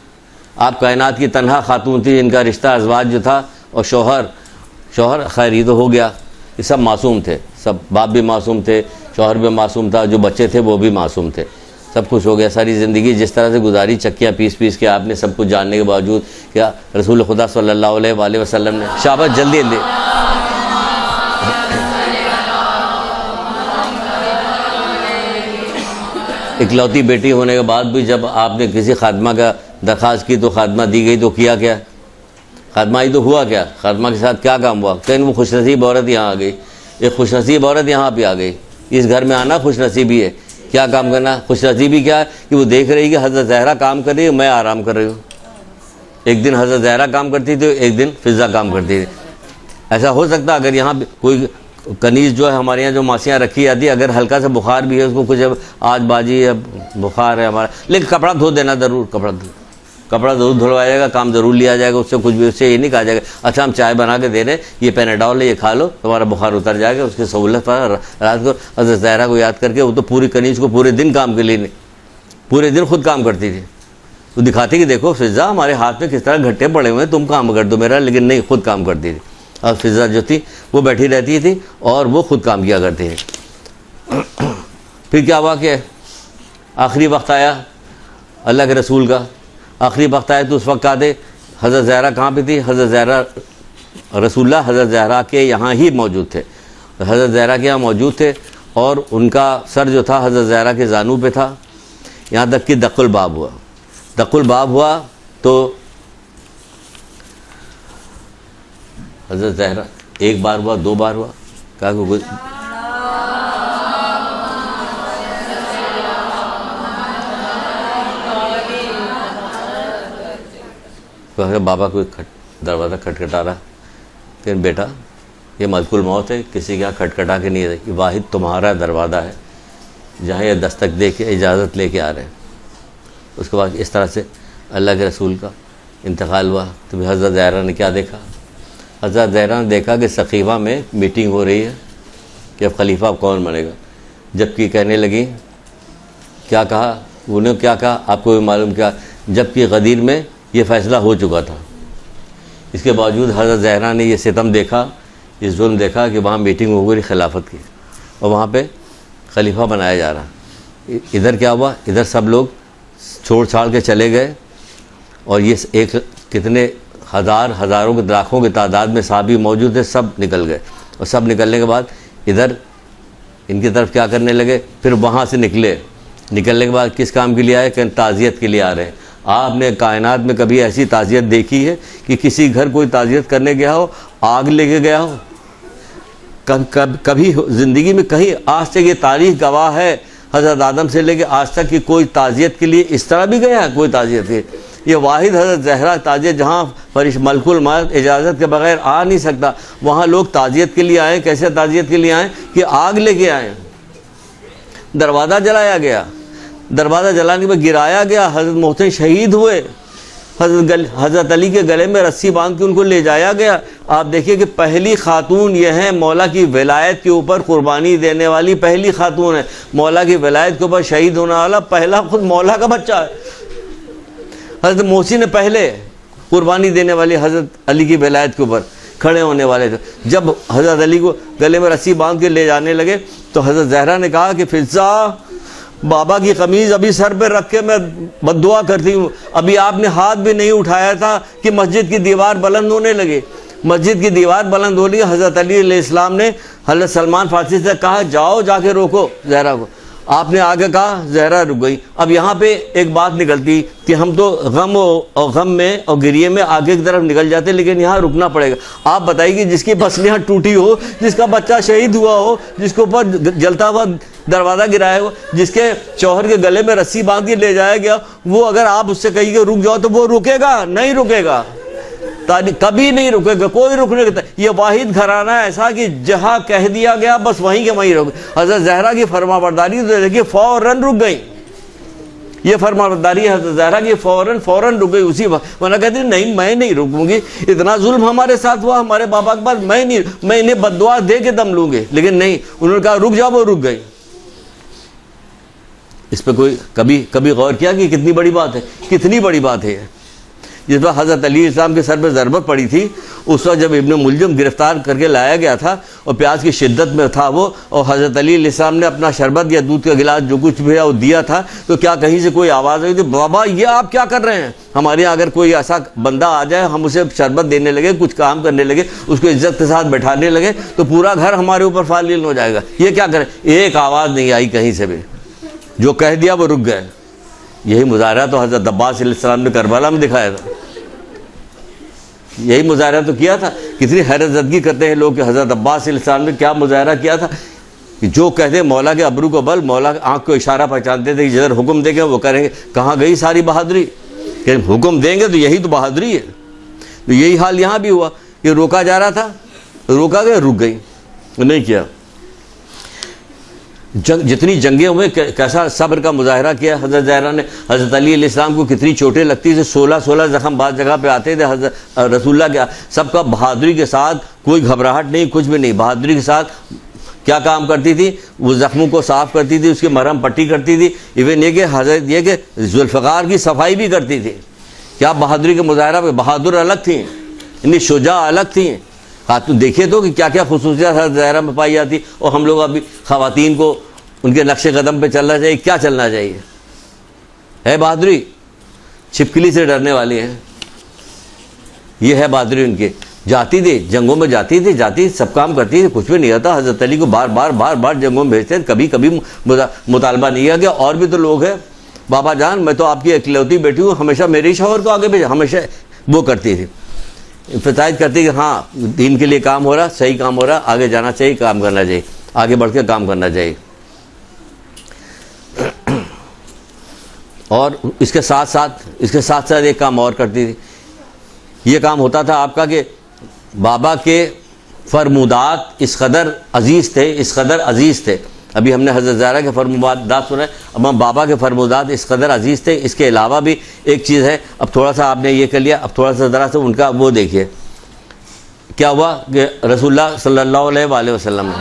آپ کائنات کی تنہا خاتون تھی جن کا رشتہ ازواج جو تھا, اور شوہر خیر یہ تو ہو گیا, یہ سب معصوم تھے, سب باپ بھی معصوم تھے, شوہر بھی معصوم تھا, جو بچے تھے وہ بھی معصوم تھے, سب کچھ ہو گیا. ساری زندگی جس طرح سے گزاری, چکیاں پیس کے آپ نے سب کچھ جاننے کے باوجود, کیا رسول خدا صلی اللہ علیہ وآلہ وسلم نے شاباش جلدی اکلوتی بیٹی ہونے کے بعد بھی جب آپ نے کسی خادمہ کا درخواست کی تو خادمہ دی گئی, تو کیا خادمہ ہی تو ہوا کیا, خادمہ کے ساتھ کیا کام ہوا. کہیں وہ خوش نصیب عورت یہاں آ گئی, ایک خوش نصیب عورت یہاں پہ آ گئی. اس گھر میں آنا خوش نصیبی ہے. کیا کام کرنا, خوش نصیبی کیا ہے کہ وہ دیکھ رہی کہ حضرت زہرا کام کر رہی ہے, میں آرام کر رہی ہوں. ایک دن حضرت زہرا کام کرتی تھی، ایک دن فضا کام کرتی تھی۔ ایسا ہو سکتا اگر یہاں کوئی کنیز جو ہے ہمارے یہاں جو ماسیاں رکھی جاتی ہے، اگر ہلکا سا بخار بھی ہے اس کو کچھ آج بازی ہے بخار ہے ہمارا، لیکن کپڑا دھو دینا ضرور، کپڑا ضرور دھلوایا جائے گا، کام ضرور لیا جائے گا، اس سے کچھ بھی، اس سے یہ نہیں کہا جائے گا اچھا ہم چائے بنا کے دے رہے ہیں، یہ پیناڈول ہے یہ کھا لو تمہارا بخار اتر جائے گا۔ اس کی سہولت پر رات کو حضرت زہرا کو یاد کر کے، وہ تو پوری کنیز کو پورے دن کام کے لیے نہیں، پورے دن خود کام کرتی تھی، وہ دکھاتی کہ دیکھو فضا ہمارے ہاتھ میں کس طرح گھٹے پڑے ہوئے ہیں، تم کام کر دو میرا، لیکن نہیں، خود کام کرتی تھی۔ اور فضا جو تھی وہ بیٹھی رہتی تھی اور وہ خود کام کیا کرتی تھی۔ پھر کیا ہوا کہ آخری وقت آیا اللہ کے رسول کا، آخری وقت آیا تو اس وقت آتے حضرت زہرا کہاں پہ تھی؟ حضرت زہرا رسول اللہ حضرت زہرا کے یہاں ہی موجود تھے، حضرت زہرا کے یہاں موجود تھے، اور ان کا سر جو تھا حضرت زہرا کے زانو پہ تھا، یہاں تک کہ دق الباب ہوا۔ دق الباب ہوا تو حضرت زہرا ایک بار ہوا، دو بار ہوا، کہا کہ بابا کوئی دروازہ کھٹکھٹا رہا، کہ بیٹا یہ ملک الموت ہے، کسی کے یہاں کھٹکھٹا کے نہیں ہے، یہ واحد تمہارا دروازہ ہے جہاں یہ دستک دے کے اجازت لے کے آ رہے ہیں۔ اس کے بعد اس طرح سے اللہ کے رسول کا انتقال ہوا۔ تو حضرت زہرا نے کیا دیکھا؟ حضرت زہرا نے دیکھا کہ سقیفہ میں میٹنگ ہو رہی ہے کہ اب خلیفہ اب کون بنے گا، جبکہ کہنے لگی، کیا کہا انہوں نے، کیا کہا آپ کو بھی معلوم، کیا جبکہ غدیر میں یہ فیصلہ ہو چکا تھا، اس کے باوجود حضرت زہرا نے یہ ستم دیکھا، یہ ظلم دیکھا کہ وہاں میٹنگ ہو گئی خلافت کی اور وہاں پہ خلیفہ بنایا جا رہا۔ ادھر کیا ہوا؟ ادھر سب لوگ چھوڑ چھاڑ کے چلے گئے، اور یہ ایک کتنے ہزاروں کے لاکھوں کی تعداد میں صحابی موجود تھے، سب نکل گئے، اور سب نکلنے کے بعد ادھر ان کی طرف کیا کرنے لگے؟ پھر وہاں سے نکلنے کے بعد کس کام کے لیے آئے؟ کہ تعزیت کے لیے آ رہے ہیں۔ آپ نے کائنات میں کبھی ایسی تعزیت دیکھی ہے کہ کسی گھر کوئی تعزیت کرنے گیا ہو آگ لے کے گیا ہو؟ کبھی زندگی میں کہیں آج تک یہ تاریخ گواہ ہے حضرت آدم سے لے کے آج تک کہ کوئی تعزیت کے لیے اس طرح بھی گیا ہے کوئی تعزیت کے؟ یہ واحد حضرت زہرا تعزیت جہاں ملک الموت اجازت کے بغیر آ نہیں سکتا، وہاں لوگ تعزیت کے لیے آئے۔ کیسے تعزیت کے لیے آئے؟ کہ آگ لے کے آئے، دروازہ جلایا گیا، دروازہ جلانے میں گرایا گیا، حضرت محسن شہید ہوئے، حضرت علی کے گلے میں رسی باندھ کے ان کو لے جایا گیا۔ آپ دیکھیے کہ پہلی خاتون یہ ہے مولا کی ولایت کے اوپر قربانی دینے والی، پہلی خاتون ہے مولا کی ولایت کے اوپر شہید ہونے والا، پہلا خود مولا کا بچہ ہے۔ حضرت محسن نے پہلے قربانی دینے والی حضرت علی کی ولایت کے اوپر کھڑے ہونے والے تھے۔ جب حضرت علی کو گلے میں رسی باندھ کے لے جانے لگے تو حضرت زہرا نے کہا کہ فضا بابا کی قمیض ابھی سر پہ رکھ کے میں بد دعا کرتی ہوں، ابھی آپ نے ہاتھ بھی نہیں اٹھایا تھا کہ مسجد کی دیوار بلند ہونے لگے، مسجد کی دیوار بلند ہو رہی ہے۔ حضرت علی علیہ السلام نے حضرت سلمان فارسی سے کہا جاؤ جا کے روکو زہرا کو، آپ نے آگے کہا، زہرا رک گئی۔ اب یہاں پہ ایک بات نکلتی کہ ہم تو غم میں اور گریے میں آگے کی طرف نکل جاتے، لیکن یہاں رکنا پڑے گا۔ آپ بتائیے کہ جس کی پسلیاں ٹوٹی ہو، جس کا بچہ شہید ہوا ہو، جس کے اوپر جلتا ہوا دروازہ گرایا ہو، جس کے شوہر کے گلے میں رسی باندھ کے لے جایا گیا، وہ اگر آپ اس سے کہیں کہ رک جاؤ تو وہ رکے گا؟ نہیں رکے گا، کبھی نہیں رکے گا، کوئی رکنے کا۔ یہ واحد گھرانہ ایسا کہ جہاں کہہ دیا گیا بس وہیں کے وہیں رک۔ حضرت زہرا کی فرما برداری تو دیکھیے فوراً رک گئی، یہ فرما برداری حضرت زہرا کی فوراً رک گئی اسی وقت، ورنہ کہتی نہیں میں نہیں رکوں گی، اتنا ظلم ہمارے ساتھ ہوا ہمارے بابا کے پاس، میں انہیں بد دعا دے کے دم لوں گی، لیکن نہیں، انہوں نے کہا رک جاؤ، وہ رک گئی۔ اس پہ کوئی کبھی غور کیا کہ کتنی بڑی بات ہے، کتنی بڑی بات ہے۔ جس وقت حضرت علی السلام کے سر پہ ضربت پڑی تھی، اس وقت جب ابن ملجم گرفتار کر کے لایا گیا تھا اور پیاس کی شدت میں تھا وہ، اور حضرت علی علیہ السلام نے اپنا شربت یا دودھ کا گلاس جو کچھ بھی ہے وہ دیا تھا، تو کیا کہیں سے کوئی آواز آئی تھی بابا یہ آپ کیا کر رہے ہیں؟ ہمارے یہاں اگر کوئی ایسا بندہ آ جائے، ہم اسے شربت دینے لگے، کچھ کام کرنے لگے، اس کو عزت کے ساتھ بیٹھانے لگے تو پورا گھر ہمارے اوپر فالل ہو جائے گا، یہ کیا کریں؟ ایک آواز نہیں آئی کہیں سے بھی، جو کہہ دیا وہ رک گئے۔ یہی مظاہرہ تو حضرت عباس علیہ السلام نے کربلا میں دکھایا تھا، یہی مظاہرہ تو کیا تھا۔ کتنی حیرت زدگی کرتے ہیں لوگ کہ حضرت عباس علیہ السلام نے کیا مظاہرہ کیا تھا، کہ جو کہتے مولا کے ابرو کو بل، مولا آنکھ کو اشارہ پہچانتے تھے کہ جدھر حکم دے گا وہ کریں گے۔ کہاں گئی ساری بہادری، کہ حکم دیں گے تو یہی تو بہادری ہے. تو یہی حال یہاں بھی ہوا کہ روکا جا رہا تھا, روکا گیا, رک گئی, نہیں کیا. جتنی جنگیں ہوئے کیسا صبر کا مظاہرہ کیا حضرت زہرا نے. حضرت علی علیہ السلام کو کتنی چوٹیں لگتی تھیں, 16 زخم بعض جگہ پہ آتے تھے. حضرت رسول اللہ کے سب کا بہادری کے ساتھ, کوئی گھبراہٹ نہیں, کچھ بھی نہیں, بہادری کے ساتھ کیا کام کرتی تھی, وہ زخموں کو صاف کرتی تھی, اس کی مرہم پٹی کرتی تھی. ایون یہ کہ حضرت یہ کہ ذوالفقار کی صفائی بھی کرتی تھی. کیا بہادری کے مظاہرہ پہ بہادر الگ تھیں, اتنی شجاع الگ تھیں. خاتون دیکھیے تو کہ کیا کیا خصوصیات حضرت زہرا میں پائی جاتی. اور ہم لوگ ابھی خواتین کو ان کے نقش قدم پہ چلنا چاہیے, کیا چلنا چاہیے, ہے بہادری, چھپکلی سے ڈرنے والی ہیں. یہ ہے بہادری ان کی. جاتی تھی جنگوں میں, جاتی سب کام کرتی تھی, کچھ بھی نہیں ہوتا. حضرت علی کو بار جنگوں میں بھیجتے, کبھی مطالبہ نہیں کیا کہ اور بھی تو لوگ ہیں, بابا جان میں تو آپ کی اکلوتی بیٹی ہوں, ہمیشہ میرے شوہر کو آگے بھیجا, ہمیشہ وہ کرتی تھی. افتتاحیت کرتی کہ ہاں دین کے لیے کام ہو رہا, صحیح کام ہو رہا, آگے جانا چاہیے, کام کرنا چاہیے, آگے بڑھ کے کام کرنا چاہیے. اور اس کے ساتھ ایک کام اور کرتی تھی. یہ کام ہوتا تھا آپ کا کہ بابا کے فرمودات اس قدر عزیز تھے. ابھی ہم نے حضرت زہرا کے فرمودات سنے, اب ہم بابا کے فرمودات اس قدر عزیز تھے. اس کے علاوہ بھی ایک چیز ہے, اب تھوڑا سا آپ نے یہ کر لیا, اب تھوڑا سا ذرا سا ان کا وہ دیکھیے کیا ہوا کہ رسول اللہ صلی اللہ علیہ وآلہ وسلم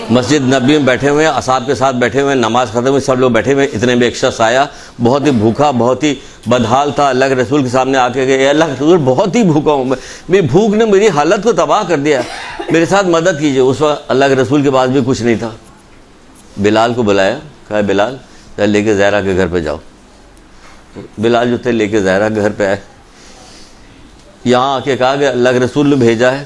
مسجد نبی میں بیٹھے ہوئے ہیں, اصحاب کے ساتھ بیٹھے ہوئے ہیں, نماز ختم ہوئی, سب لوگ بیٹھے ہوئے ہیں. اتنے میں ایک شخص آیا, بہت ہی بھوکا, بہت ہی بدحال تھا. اللہ کے رسول کے سامنے آ کے گئے, اے اللہ کے رسول بہت ہی بھوکا ہوں میں, میری بھوک نے میری حالت کو تباہ کر دیا, میرے ساتھ مدد کیجیے. اس وقت اللہ کے رسول کے پاس بھی کچھ نہیں تھا. بلال کو بلایا, کہا بلال لے کے زہرا کے گھر پہ جاؤ. بلال جو تھے لے کے زہرا کے گھر پہ آئے. یہاں آ کے کہا کہ اللہ کے رسول نے بھیجا ہے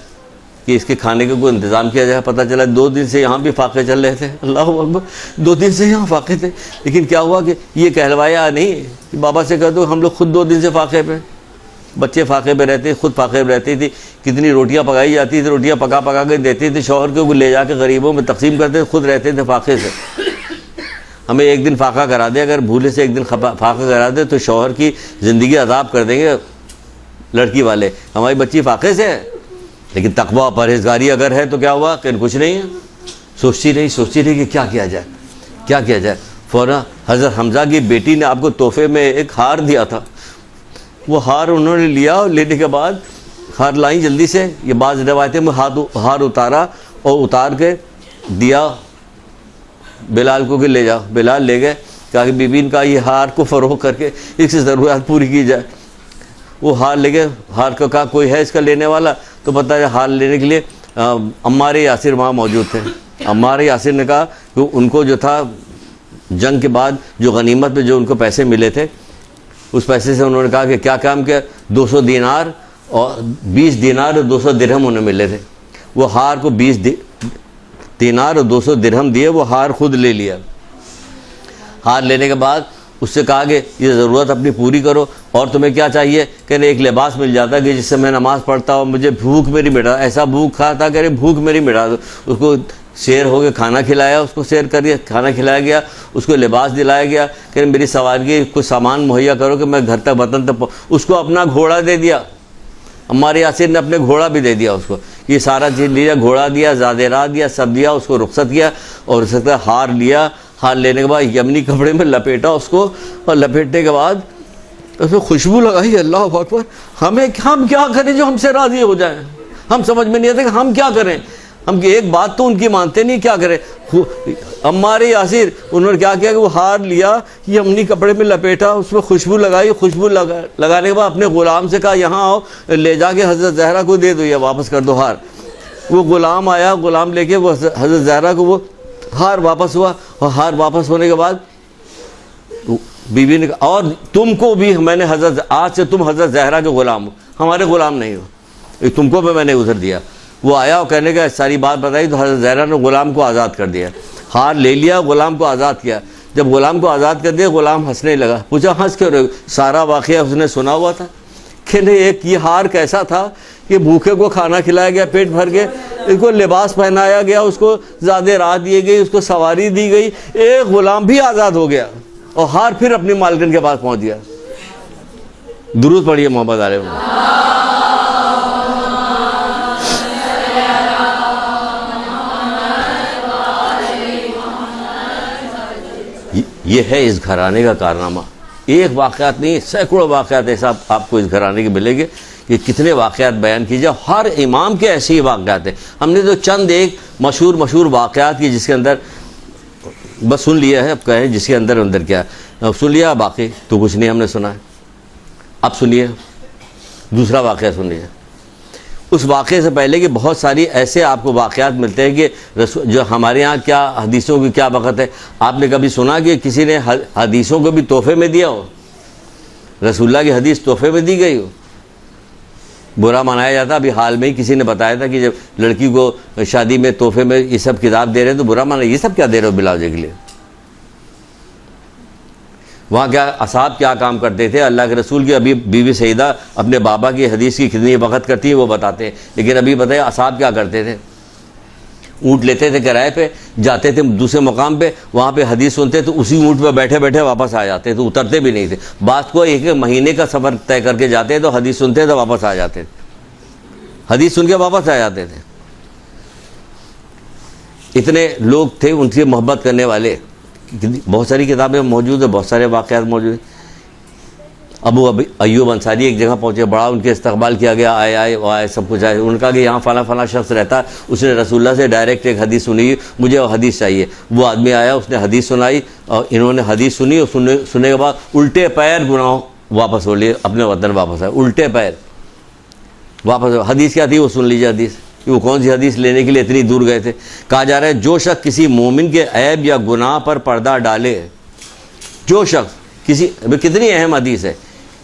کہ اس کے کھانے کا کوئی انتظام کیا جائے. پتہ چلا 2 دن سے یہاں بھی فاقے چل رہے تھے. اللہ اکبر, 2 دن سے یہاں فاقے تھے. لیکن کیا ہوا کہ یہ کہلوایا نہیں کہ بابا سے کہہ دو ہم لوگ خود 2 دن سے فاقے پہ, بچے فاقے پہ رہتے, خود فاقے پہ رہتی تھی. کتنی روٹیاں پکائی جاتی تھی, روٹیاں پکا کے دیتی تھی شوہر کو, لے جا کے غریبوں میں تقسیم کرتے, خود رہتے تھے فاقے سے. ہمیں ایک دن فاقہ کرا دے, اگر بھولے سے ایک دن فاقہ کرا دے تو شوہر کی زندگی عذاب کر دیں گے لڑکی والے. ہماری بچی فاقے سے ہے, لیکن تقویٰ پرہیزگاری اگر ہے تو کیا ہوا کہ کچھ نہیں ہے. سوچتی رہی کہ کیا کیا جائے. فوراً حضرت حمزہ کی بیٹی نے آپ کو تحفے میں ایک ہار دیا تھا, وہ ہار انہوں نے لیا, اور لینے کے بعد ہار لائیں جلدی سے. یہ بعض روایتیں میں ہار اتارا اور اتار کے دیا بلال کو کہ لے جاؤ. بلال لے گئے, کہا کہ بی بی کا یہ ہار کو فروغ کر کے اس سے ضرورت پوری کی جائے. وہ ہار لے گئے. ہار کو کہا کوئی ہے اس کا لینے والا, تو پتہ ہے ہار لینے کے لیے عمار یاسر وہاں موجود تھے. عمار یاسر نے کہا کہ ان کو جو تھا جنگ کے بعد جو غنیمت میں جو ان کو پیسے ملے تھے, اس پیسے سے انہوں نے کہا کہ کیا کام کیا, 200 دینار اور 20 دینار اور 200 درہم انہیں ملے تھے. وہ ہار کو 20 دینار اور 200 درہم دیے, وہ ہار خود لے لیا. ہار لینے کے بعد اس سے کہا کہ یہ ضرورت اپنی پوری کرو, اور تمہیں کیا چاہیے, کہنے ایک لباس مل جاتا کہ جس سے میں نماز پڑھتا ہوں, مجھے بھوک میری مٹا, ایسا بھوک کھاتا کہ بھوک میری مٹا دو. اس کو سیر ہو کے کھانا کھلایا, اس کو سیر کر دیا, کھانا کھلایا گیا, اس کو لباس دلایا گیا, کہ میری سواری کچھ سامان مہیا کرو کہ میں گھر تک وطن تک. اس کو اپنا گھوڑا دے دیا, ہمارے یاسر نے اپنے گھوڑا بھی دے دیا اس کو. یہ سارا چیز لیا, گھوڑا دیا, زادیرات دیا, سب دیا, اس کو رخصت کیا, اور اس کا ہار لیا. ہار لینے کے بعد یمنی کپڑے میں لپیٹا اس کو, اور لپیٹنے کے بعد اس میں خوشبو لگائی. اللہ اکبر, ہم کیا کریں جو ہم سے راضی ہو جائیں. ہم سمجھ میں نہیں آتا کہ ہم کیا کریں. ہم ایک بات تو ان کی مانتے نہیں, کیا کریں. عمار یاسر انہوں نے کیا کیا کہ وہ ہار لیا, یمنی کپڑے میں لپیٹا, اس میں خوشبو لگائی. خوشبو لگانے کے بعد اپنے غلام سے کہا یہاں آؤ, لے جا کے حضرت زہرا کو دے دو, یا واپس کر دو ہار. وہ غلام آیا, غلام لے کے وہ حضرت زہرا کو وہ ہار واپس ہوا. اور ہار واپس ہونے کے بعد بی بی نے کہا اور تم کو بھی میں نے آج سے تم حضرت زہرا کے غلام ہو, ہمارے غلام نہیں ہو, تم کو بھی میں نے ادھر دیا. وہ آیا اور کہنے کا ساری بات بتائی, تو حضرت زہرا نے غلام کو آزاد کر دیا. ہار لے لیا, غلام کو آزاد کیا. جب غلام کو آزاد کر دیا, غلام ہنسنے لگا. پوچھا ہنس کیوں رہے, سارا واقعہ اس نے سنا ہوا تھا, کہ نہیں ایک یہ ہار کیسا تھا کہ بھوکے کو کھانا کھلایا گیا پیٹ بھر کے، اس کو لباس پہنایا گیا، اس کو زیادہ راہ دی گئی، اس کو سواری دی گئی، ایک غلام بھی آزاد ہو گیا، اور ہار پھر اپنی مالکن کے پاس پہنچ گیا۔ درود پڑھیے محمد علیہ وسلم۔ یہ ہے اس گھرانے کا کارنامہ، ایک واقعات نہیں، سینکڑوں واقعات ایسا آپ کو اس گھرانے کے ملیں گے کہ کتنے واقعات بیان کیجئے، ہر امام کے ایسے ہی واقعات ہیں۔ ہم نے تو چند ایک مشہور واقعات کی جس کے اندر بس سن لیا ہے، اب کہیں جس کے اندر کیا ہے، اب سن لیا، باقی تو کچھ نہیں ہم نے سنا ہے۔ اب سنیے دوسرا واقعہ، سن لیجیے۔ اس واقعے سے پہلے کہ بہت ساری ایسے آپ کو واقعات ملتے ہیں کہ جو ہمارے ہاں کیا حدیثوں کی کیا وقت ہے۔ آپ نے کبھی سنا کہ کسی نے حدیثوں کو بھی تحفے میں دیا ہو، رسول اللہ کی حدیث تحفے میں دی گئی ہو؟ برا منایا جاتا۔ ابھی حال میں ہی کسی نے بتایا تھا کہ جب لڑکی کو شادی میں تحفے میں یہ سب کتاب دے رہے ہیں تو برا مانا، یہ سب کیا دے رہے ہو بلا وجہ کے لیے؟ وہاں کیا اصحاب کیا کام کرتے تھے، اللہ کے رسول کی ابھی بیوی سیدہ اپنے بابا کی حدیث کی کتنی وقت کرتی ہے وہ بتاتے ہیں، لیکن ابھی بتائیے اصحاب کیا کرتے تھے۔ اونٹ لیتے تھے کرائے پہ، جاتے تھے دوسرے مقام پہ، وہاں پہ حدیث سنتے تو اسی اونٹ پہ بیٹھے بیٹھے واپس آ جاتے تھے، اترتے بھی نہیں تھے۔ بعض کو ایک مہینے کا سفر طے کر کے جاتے تو حدیث سنتے تو واپس آ جاتے تھے، حدیث سن کے واپس آ جاتے تھے۔ اتنے لوگ تھے ان سے محبت کرنے والے۔ بہت ساری کتابیں موجود ہیں، بہت سارے واقعات موجود ہیں۔ ابو ایوب انصاری ایک جگہ پہنچے، بڑا ان کے استقبال کیا گیا، آئے سب کچھ آئے۔ ان کا کہ یہاں فلاں شخص رہتا ہے، اس نے رسول اللہ سے ڈائریکٹ ایک حدیث سنی، مجھے وہ حدیث چاہیے۔ وہ آدمی آیا، اس نے حدیث سنائی، اور انہوں نے حدیث سنی، اور سننے کے بعد الٹے پیر گناہ واپس ہو لیے، اپنے وطن واپس آئے، الٹے پیر واپس۔ حدیث کیا تھی وہ سن لیجیے حدیث، کہ وہ کون سی حدیث لینے کے لیے اتنی دور گئے تھے۔ کہا جا رہا ہے جو شخص کسی مومن کے عیب یا گناہ پر پردہ ڈالے، جو شخص کسی، کتنی اہم حدیث ہے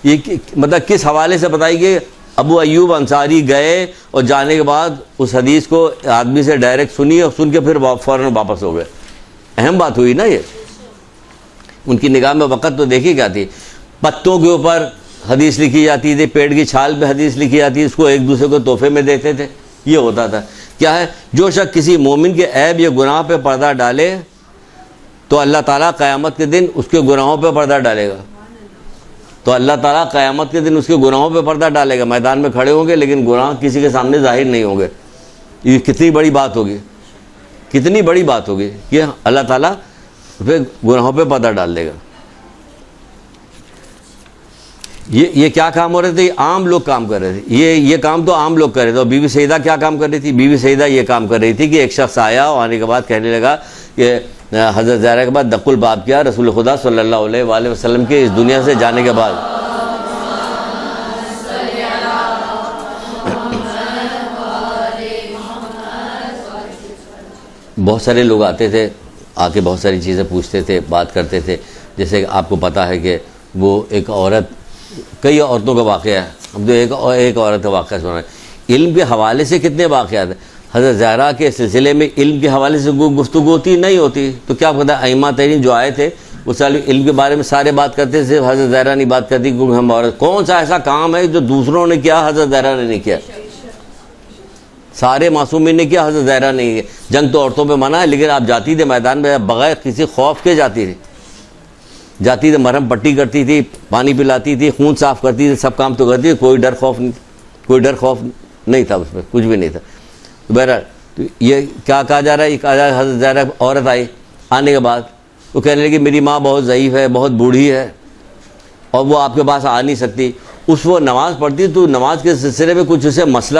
یہ، مطلب کس حوالے سے بتائی گئی؟ ابو ایوب انصاری گئے اور جانے کے بعد اس حدیث کو آدمی سے ڈائریکٹ سنی اور سن کے پھر فوراً واپس ہو گئے۔ اہم بات ہوئی نا یہ۔ ان کی نگاہ میں وقت تو دیکھی کیا تھی، پتوں کے اوپر حدیث لکھی جاتی تھی، پیڑ کی چھال پہ حدیث لکھی جاتی، اس کو ایک دوسرے کو تحفے میں دیتے تھے، یہ ہوتا تھا۔ کیا ہے؟ جو شخص کسی مومن کے عیب یا گناہ پہ پردہ ڈالے تو اللہ تعالیٰ قیامت کے دن اس کے گناہوں پہ پردہ ڈالے گا۔ تو اللہ تعالیٰ قیامت کے دن اس کے گناہوں پہ پردہ ڈالے گا۔ میدان میں کھڑے ہوں گے لیکن گناہ کسی کے سامنے ظاہر نہیں ہوں گے۔ یہ کتنی بڑی بات ہوگی، کتنی بڑی بات ہوگی کہ اللہ تعالیٰ پھر گناہوں پہ پردہ ڈال دے گا۔ یہ کیا کام ہو رہے تھے؟ عام لوگ کام کر رہے تھے، یہ کام تو عام لوگ کر رہے تھے۔ اور بیوی سیدہ کیا کام کر رہی تھی؟ بیوی سیدہ یہ کام کر رہی تھی کہ ایک شخص آیا اور آنے کے بعد کہنے لگا کہ حضرت زہرا کے بعد دق الباب کیا، رسول خدا صلی اللہ علیہ وآلہ وسلم کے اس دنیا سے جانے کے بعد بہت سارے لوگ آتے تھے، آ کے بہت ساری چیزیں پوچھتے تھے، بات کرتے تھے۔ جیسے آپ کو پتہ ہے کہ وہ ایک عورت، کئی عورتوں کا واقعہ ہے، ہم تو ایک عورت کا واقعہ سنا ہے۔ علم کے حوالے سے کتنے واقعات ہیں۔ حضرت زہرا کے سلسلے میں علم کے حوالے سے کوئی گفتگو ہوتی نہیں ہوتی، تو کیا پتہ ائمہ ترین جو آئے تھے وہ سارے علم کے بارے میں سارے بات کرتے، صرف حضرت زہرا نہیں بات کرتی کیونکہ ہم عورت۔ کون سا ایسا کام ہے جو دوسروں نے کیا حضرت زہرا نے نہیں کیا؟ سارے معصومین نے کیا، حضرت زہرا نے کیا۔ جنگ تو عورتوں پہ منع ہے، لیکن آپ جاتی تھے میدان میں بغیر کسی خوف کے جاتی تھی، جاتی تھی، مرہم پٹی کرتی تھی، پانی پلاتی تھی، خون صاف کرتی تھی، سب کام تو کرتی تھی، کوئی ڈر خوف نہیں تھا اس میں، کچھ بھی نہیں تھا۔ تو بہرحال تو یہ کیا کہا جا رہا ہے؟ یہ کہا جا رہا ہے حضرت زہرا عورت آئی، آنے کے بعد وہ کہنے لگی میری ماں بہت ضعیف ہے، بہت بوڑھی ہے اور وہ آپ کے پاس آ نہیں سکتی۔ وہ نماز پڑھتی تو نماز کے سلسلے میں کچھ اسے مسئلہ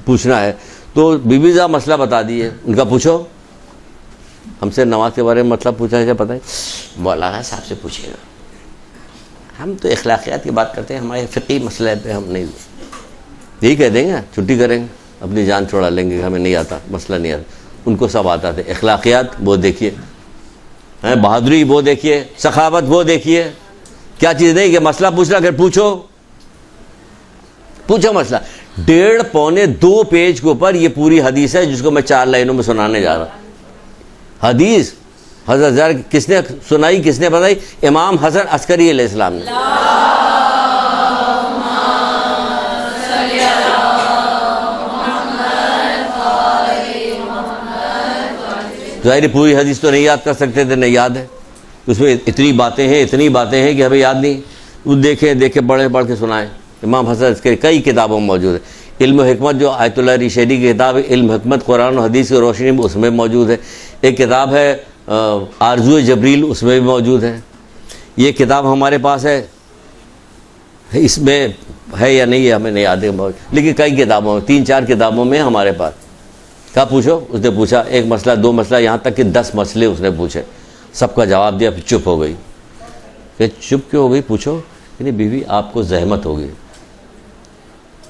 پوچھنا ہے، تو بی بی صاحب مسئلہ بتا دیے۔ ان کا پوچھو، ہم سے نماز کے بارے میں مطلب پوچھا ہے، پتہ ہے مولانا صاحب سے پوچھے گا، ہم تو اخلاقیات کی بات کرتے ہیں، ہمارے فقہی مسئلے پہ ہم نہیں، یہی کہہ دیں گے، چھٹی کریں گے، اپنی جان چھوڑا لیں گے، ہمیں نہیں آتا، مسئلہ نہیں آتا۔ ان کو سب آتا تھا، اخلاقیات وہ دیکھیے، بہادری وہ دیکھیے، سخاوت وہ دیکھیے، کیا چیز نہیں کہ مسئلہ پوچھنا، اگر پوچھو مسئلہ۔ 1.5 پونے 2 پیج کے اوپر یہ پوری حدیث ہے جس کو میں 4 لائنوں میں سنانے جا رہا ہوں۔ حدیث حضرت زہرا کس نے سنائی، کس نے بتائی؟ امام حسن عسکری علیہ السلام نے۔ ظاہر پوری حدیث تو نہیں یاد کر سکتے تھے، نہیں یاد ہے، اس میں اتنی باتیں ہیں کہ ہمیں یاد نہیں. وہ دیکھے پڑھ کے سنائیں. امام حسن اس کے کئی کتابوں میں موجود ہے. علم و حکمت جو آیت اللہ علی شہری کی کتاب ہے، علم حکمت قرآن و حدیث کی روشنی میں، اس میں موجود ہے. ایک کتاب ہے آرزو جبریل، اس میں بھی موجود ہے. یہ کتاب ہمارے پاس ہے، اس میں ہے یا نہیں ہے ہمیں نہیں یاد ہے، لیکن کئی کتابوں میں 3-4 کتابوں میں ہمارے پاس. کیا پوچھو؟ اس نے پوچھا 1 مسئلہ 2 مسئلہ، یہاں تک کہ 10 مسئلے اس نے پوچھے. سب کا جواب دیا، پھر چپ ہو گئی. کہ چپ کیوں ہو گئی؟ پوچھو. یعنی بیوی آپ کو زحمت ہوگی.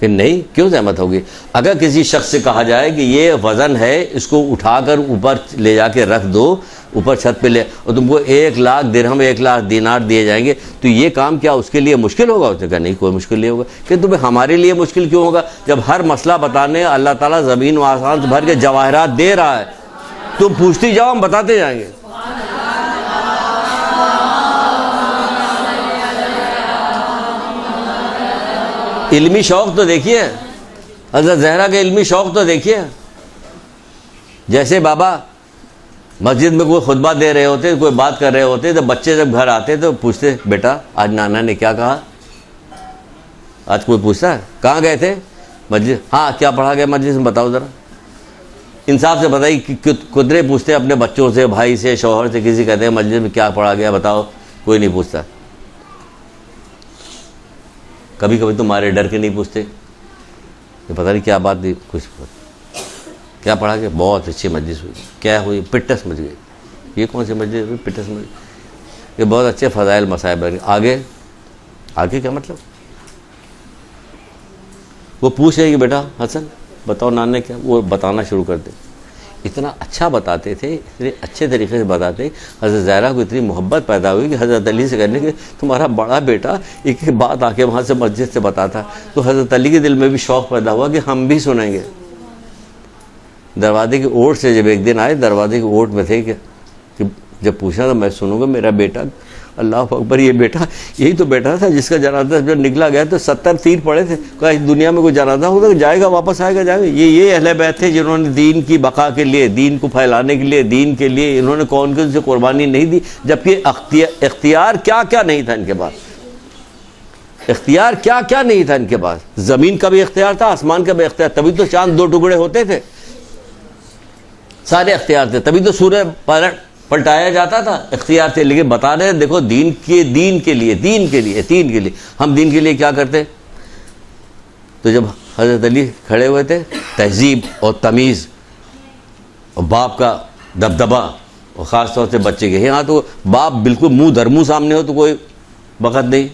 کہ نہیں، کیوں زحمت ہوگی؟ اگر کسی شخص سے کہا جائے کہ یہ وزن ہے، اس کو اٹھا کر اوپر لے جا کے رکھ دو، اوپر چھت پہ لے، اور تم کو 1 لاکھ درہم 1 لاکھ دینار دیے جائیں گے، تو یہ کام کیا اس کے لیے مشکل ہوگا؟ اس نے کہا نہیں، کوئی مشکل نہیں ہوگا. کہ تمہیں ہمارے لیے مشکل کیوں ہوگا جب ہر مسئلہ بتانے اللہ تعالیٰ زمین و آسمان سے بھر کے جواہرات دے رہا ہے؟ تم پوچھتی جاؤ، ہم بتاتے جائیں گے. علمی شوق تو دیکھیے، حضرت زہرا کے علمی شوق تو دیکھیے. جیسے بابا مسجد میں کوئی خطبہ دے رہے ہوتے، کوئی بات کر رہے ہوتے، تو بچے جب گھر آتے تو پوچھتے، بیٹا آج نانا نے کیا کہا؟ آج کوئی پوچھتا ہے کہاں گئے تھے؟ مسجد. ہاں، کیا پڑھا گیا مسجد میں؟ بتاؤ ذرا. انصاف سے بتائیے. قدرے پوچھتے اپنے بچوں سے، بھائی سے، شوہر سے، کسی کہتے ہیں مسجد میں کیا پڑھا گیا بتاؤ، کوئی نہیں پوچھتا. کبھی کبھی تمہارے ڈر کے نہیں پوچھتے کہ پتہ نہیں کیا بات تھی، کچھ کیا پڑھا گیا؟ بہت اچھی مسجد ہوئی. کیا ہوئی؟ پٹس مچ گئی. یہ کون سی مسجد ہوئی؟ پٹس مچ گئی. یہ بہت اچھے فضائل مصائب ہیں. آگے کیا مطلب؟ وہ پوچھ رہے کہ بیٹا حسن بتاؤ نانا نے کیا، وہ بتانا شروع کر دے. اتنا اچھا بتاتے تھے، اتنے اچھے طریقے سے بتاتے. حضرت زہرا کو اتنی محبت پیدا ہوئی کہ حضرت علی سے کہنے کہ تمہارا بڑا بیٹا ایک بات آ کے وہاں سے مسجد سے بتاتا. تو حضرت علی کے دل میں بھی شوق پیدا ہوا کہ ہم بھی سنیں گے. دروازے کی اوٹ سے جب ایک دن آئے، دروازے کی اوٹ میں تھے کہ جب پوچھا تو میں سنوں گا میرا بیٹا. اللہ اکبر، یہ بیٹا یہی تو بیٹا تھا جس کا جنازہ جب نکلا گیا تو 70 تیر پڑے تھے. کہا اس دنیا میں کوئی جنازہ ہوگا جائے گا، واپس آئے گا جائے گا. یہ اہل بیت تھے جنہوں نے دین کی بقا کے لیے، دین کو پھیلانے کے لیے، دین کے لیے انہوں نے کون سے قربانی نہیں دی. جبکہ اختیار کیا کیا نہیں تھا ان کے پاس. اختیار کیا کیا نہیں تھا ان کے پاس. زمین کا بھی اختیار تھا، آسمان کا بھی اختیار. تبھی تو چاند 2 ٹکڑے ہوتے تھے. سارے اختیار تھے. تبھی تو سورج پلٹایا جاتا تھا. اختیار تھے. لیکن بتا رہے دیکھو دین کے لیے ہم دین کے لیے کیا کرتے. تو جب حضرت علی کھڑے ہوئے تھے، تہذیب اور تمیز اور باپ کا دبدبا، اور خاص طور سے بچے کے، یہاں تو باپ بالکل منہ در منہ سامنے ہو تو کوئی وقت نہیں.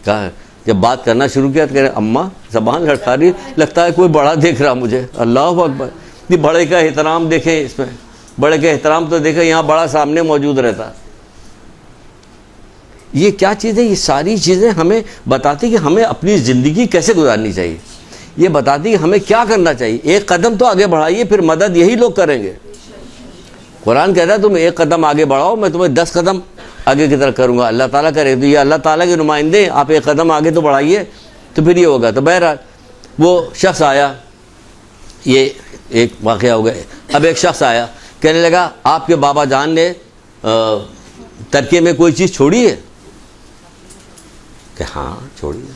کہا جب بات کرنا شروع کیا تو کہہ رہے اماں زبان لڑکا رہی، لگتا ہے کوئی بڑا دیکھ رہا مجھے. اللہ اکبر. بڑے کا احترام دیکھیں، اس میں بڑے کا احترام تو دیکھیں، یہاں بڑا سامنے موجود رہتا. یہ کیا چیز ہے؟ یہ ساری چیزیں ہمیں بتاتی کہ ہمیں اپنی زندگی کیسے گزارنی چاہیے. یہ بتاتی کہ ہمیں کیا کرنا چاہیے. ایک قدم تو آگے بڑھائیے، پھر مدد یہی لوگ کریں گے. قرآن کہتا ہے تم 1 قدم آگے بڑھاؤ، میں تمہیں 10 قدم آگے کی طرف کروں گا. اللہ تعالیٰ کرے تو یہ اللہ تعالیٰ کے نمائندے ہیں. آپ 1 قدم آگے تو بڑھائیے تو پھر یہ ہوگا. تو بہرحال وہ شخص آیا، یہ ایک واقعہ ہو گیا. اب ایک شخص آیا کہنے لگا آپ کے بابا جان نے ترکے میں کوئی چیز چھوڑی ہے؟ کہ ہاں چھوڑی ہے.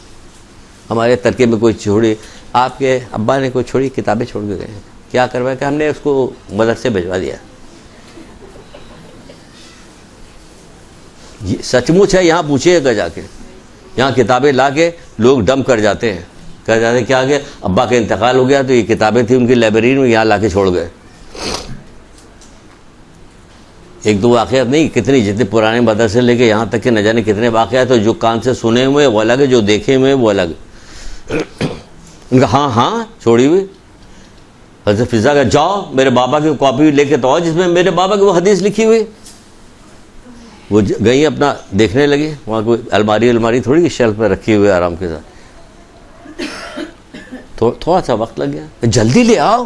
ہمارے ترکے میں کوئی چھوڑی؟ آپ کے ابا نے کوئی چھوڑی؟ کتابیں چھوڑ کے گئے. کیا کروایا؟ کہ ہم نے اس کو مدرسے بھجوا دیا. یہ سچ مچ ہے. یہاں پوچھیے گا جا کے، یہاں کتابیں لا کے لوگ ڈم کر جاتے ہیں. کہہ جاتے ہیں کیا کہ ابا کا انتقال ہو گیا تو یہ کتابیں تھیں ان کی لائبریری میں، یہاں لا کے چھوڑ گئے. 1-2 واقعات نہیں، جتنے پرانے مدرسے لے کے یہاں تک کہ نہ جانے کتنے واقعات ہیں. جو کان سے سنے ہوئے وہ الگ ہے، جو دیکھے ہوئے وہ الگ. ان کا ہاں چھوڑی ہوئی. حضرت فضا کا جاؤ میرے بابا کی کاپی لے کے تو جس میں میرے بابا کی وہ حدیث لکھی ہوئی. وہ گئی اپنا دیکھنے لگی. وہاں کوئی الماری تھوڑی شیلف پہ رکھی ہوئی آرام کے ساتھ. تھوڑا سا وقت لگ گیا. جلدی لے آؤ،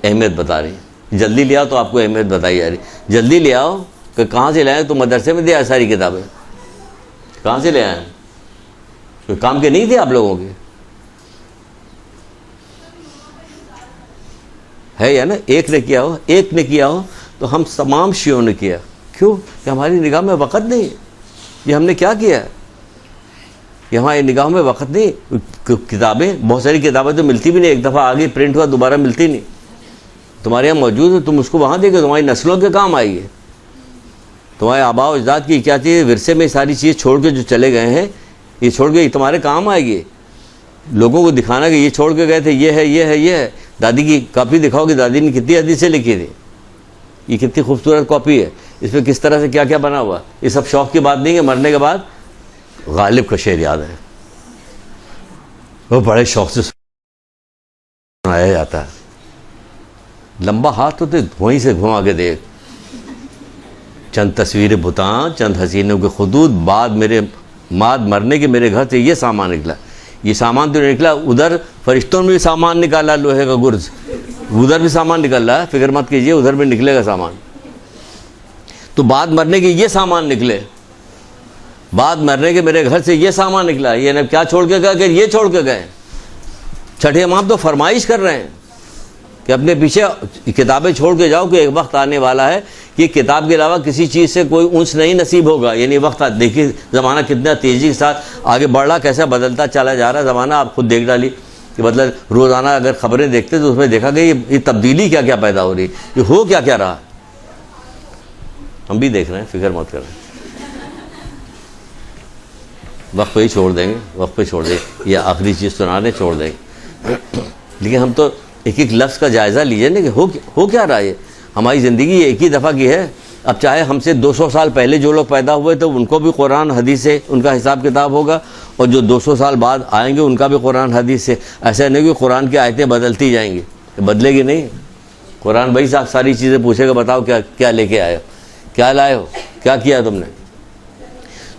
اہمیت بتا رہی. جلدی لے آؤ تو آپ کو اہمیت بتائی جا رہی. جلدی لے آؤ کہ کہاں سے لے آئے؟ تو مدرسے میں دیا ساری کتابیں. کہاں سے لے آئے؟ کوئی کام کے نہیں تھے آپ لوگوں کے؟ ہے یا نا, ایک نے کیا ہو تو ہم تمام شیعوں نے کیا. کیوں؟ کہ ہماری نگاہ میں وقت نہیں ہے. یہ ہم نے کیا کیا ہے؟ یہ ہماری نگاہوں میں وقت نہیں. کتابیں, بہت ساری کتابیں تو ملتی بھی نہیں, ایک دفعہ آگے پرنٹ ہوا دوبارہ ملتی نہیں. تمہارے یہاں موجود ہے, تم اس کو وہاں دیکھو, تمہاری نسلوں کے کام آئی ہے. تمہارے آباء و اجداد کی کیا چیز ورثے میں ساری چیز چھوڑ کے جو چلے گئے ہیں, یہ چھوڑ کے تمہارے کام آئے گی. لوگوں کو دکھانا کہ یہ چھوڑ کے گئے تھے, یہ ہے یہ ہے یہ ہے. دادی کی کاپی دکھاؤ کہ دادی نے کتنی حدیثیں لکھی تھی, یہ کتنی خوبصورت کاپی ہے, اس میں کس طرح سے کیا کیا بنا ہوا. یہ سب شوق کی بات نہیں ہے. مرنے کے بعد غالب کا شعر یاد ہے, وہ بڑے شوق سے سنایا جاتا ہے. لمبا ہاتھ تو وہیں سے گھما کے دیکھ, چند تصویر بتاں, چند حسینوں کے خدود, بعد مرنے کے میرے گھر سے یہ سامان نکلا. یہ سامان تو نکلا, ادھر فرشتوں میں بھی سامان نکالا, لوہے کا گرز, ادھر بھی سامان نکل رہا ہے, فکر مت کیجئے, ادھر بھی نکلے گا سامان. تو بعد مرنے کے یہ سامان نکلے, بعد مرنے کے میرے گھر سے یہ سامان نکلا. یہ نہ کیا چھوڑ کے گئے کہ یہ چھوڑ کے گئے. چھٹے امام تو فرمائش کر رہے ہیں کہ اپنے پیچھے کتابیں چھوڑ کے جاؤ, کہ ایک وقت آنے والا ہے کہ کتاب کے علاوہ کسی چیز سے کوئی انس نہیں نصیب ہوگا. یعنی وقت دیکھیے زمانہ کتنا تیزی کے ساتھ آگے بڑھ رہا, کیسا بدلتا چلا جا رہا ہے زمانہ. آپ خود دیکھ ڈالی کہ مطلب روزانہ اگر خبریں دیکھتے تو اس میں دیکھا کہ یہ تبدیلی کیا کیا پیدا ہو رہی, یہ ہو کیا کیا رہا. ہم بھی دیکھ رہے ہیں, فکر مت کریں. وقت پہ ہی چھوڑ دیں گے, وقت پہ چھوڑ دیں گے, یہ آخری چیز سنانے چھوڑ دیں گے. لیکن ہم تو ایک ایک لفظ کا جائزہ لیجیے نا کہ ہو کیا رہا ہے. ہماری زندگی ایک ہی دفعہ کی ہے. اب چاہے ہم سے 200 سال پہلے جو لوگ پیدا ہوئے تو ان کو بھی قرآن حدیث سے ان کا حساب کتاب ہوگا, اور جو 200 سال بعد آئیں گے ان کا بھی قرآن حدیث سے. ایسا نہیں کہ قرآن کی آیتیں بدلتی جائیں گی, بدلے گی نہیں. قرآن بھائی صاحب ساری چیزیں پوچھے گا, بتاؤ کیا لے کے آئے ہو, کیا لائے ہو, کیا کیا تم نے.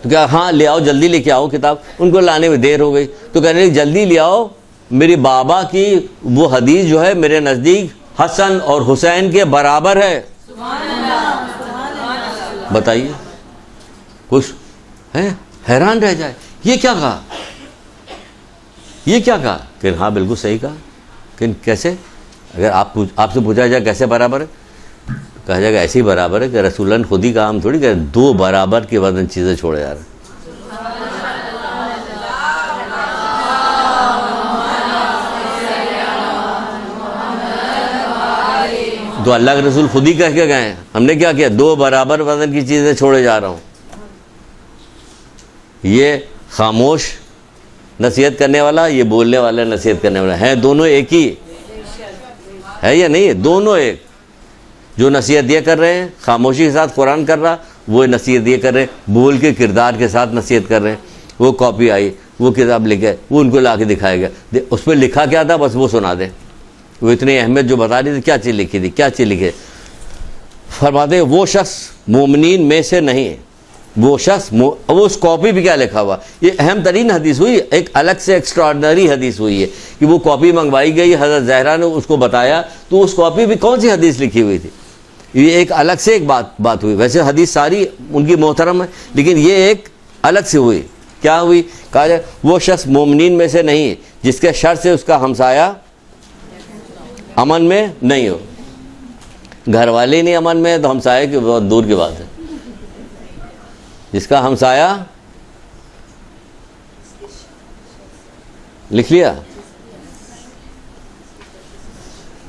تو کیا ہاں لے آؤ, جلدی لے کے آؤ کتاب. ان کو لانے میں دیر ہو گئی تو کہنے لگے جلدی لے آؤ, میری بابا کی وہ حدیث جو ہے میرے نزدیک حسن اور حسین کے برابر ہے. بتائیے, کچھ ہے حیران رہ جائے, یہ کیا کہا, یہ کیا کہا. کہ ہاں بالکل صحیح کہا. کہ کیسے؟ اگر آپ سے پوچھا جائے کیسے برابر ہے, کہا جائے گا ایسے ہی برابر ہے کہ رسول اللہ نے خود ہی کہا, ہم تھوڑی کہ 2 برابر کے وزن چیزیں چھوڑے جا رہے ہیں. تو اللہ کے رسول خود ہی کہہ کے گئے ہیں, ہم نے کیا کیا, 2 برابر وزن کی چیزیں چھوڑے جا رہا ہوں. یہ خاموش نصیحت کرنے والا, یہ بولنے والا نصیحت کرنے والا, ہیں دونوں ایک ہی ہے یا نہیں ہے؟ دونوں ایک. جو نصیحت یہ کر رہے ہیں خاموشی کے ساتھ قرآن کر رہا, وہ نصیحت یہ کر رہے ہیں بول کے کردار کے ساتھ نصیحت کر رہے ہیں. وہ کاپی آئی, وہ کتاب لکھے, وہ ان کو لا کے دکھایا گیا, اس پہ لکھا کیا تھا بس وہ سنا دیں. وہ اتنی اہمیت جو بتا رہی تھی, کیا چیز لکھی تھی, کیا چیز لکھے. فرماتے ہیں وہ شخص مومنین میں سے نہیں ہے. وہ شخص وہ اس کاپی بھی کیا لکھا ہوا, یہ اہم ترین حدیث ہوئی, ایک الگ سے ایکسٹراڈنری حدیث ہوئی ہے کہ وہ کاپی منگوائی گئی, حضرت زہرا نے اس کو بتایا, تو اس کاپی بھی کون سی حدیث لکھی ہوئی تھی. یہ ایک الگ سے ایک بات ہوئی. ویسے حدیث ساری ان کی محترم ہے, لیکن یہ ایک الگ سے ہوئی. کیا ہوئی؟ کہا جائے وہ شخص مومنین میں سے نہیں ہے جس کے شر سے اس کا ہمسایہ امن میں نہیں ہو. گھر والے نہیں امن میں تو ہمسایہ کی بہت دور کی بات ہے. جس کا ہمسایہ, لکھ لیا,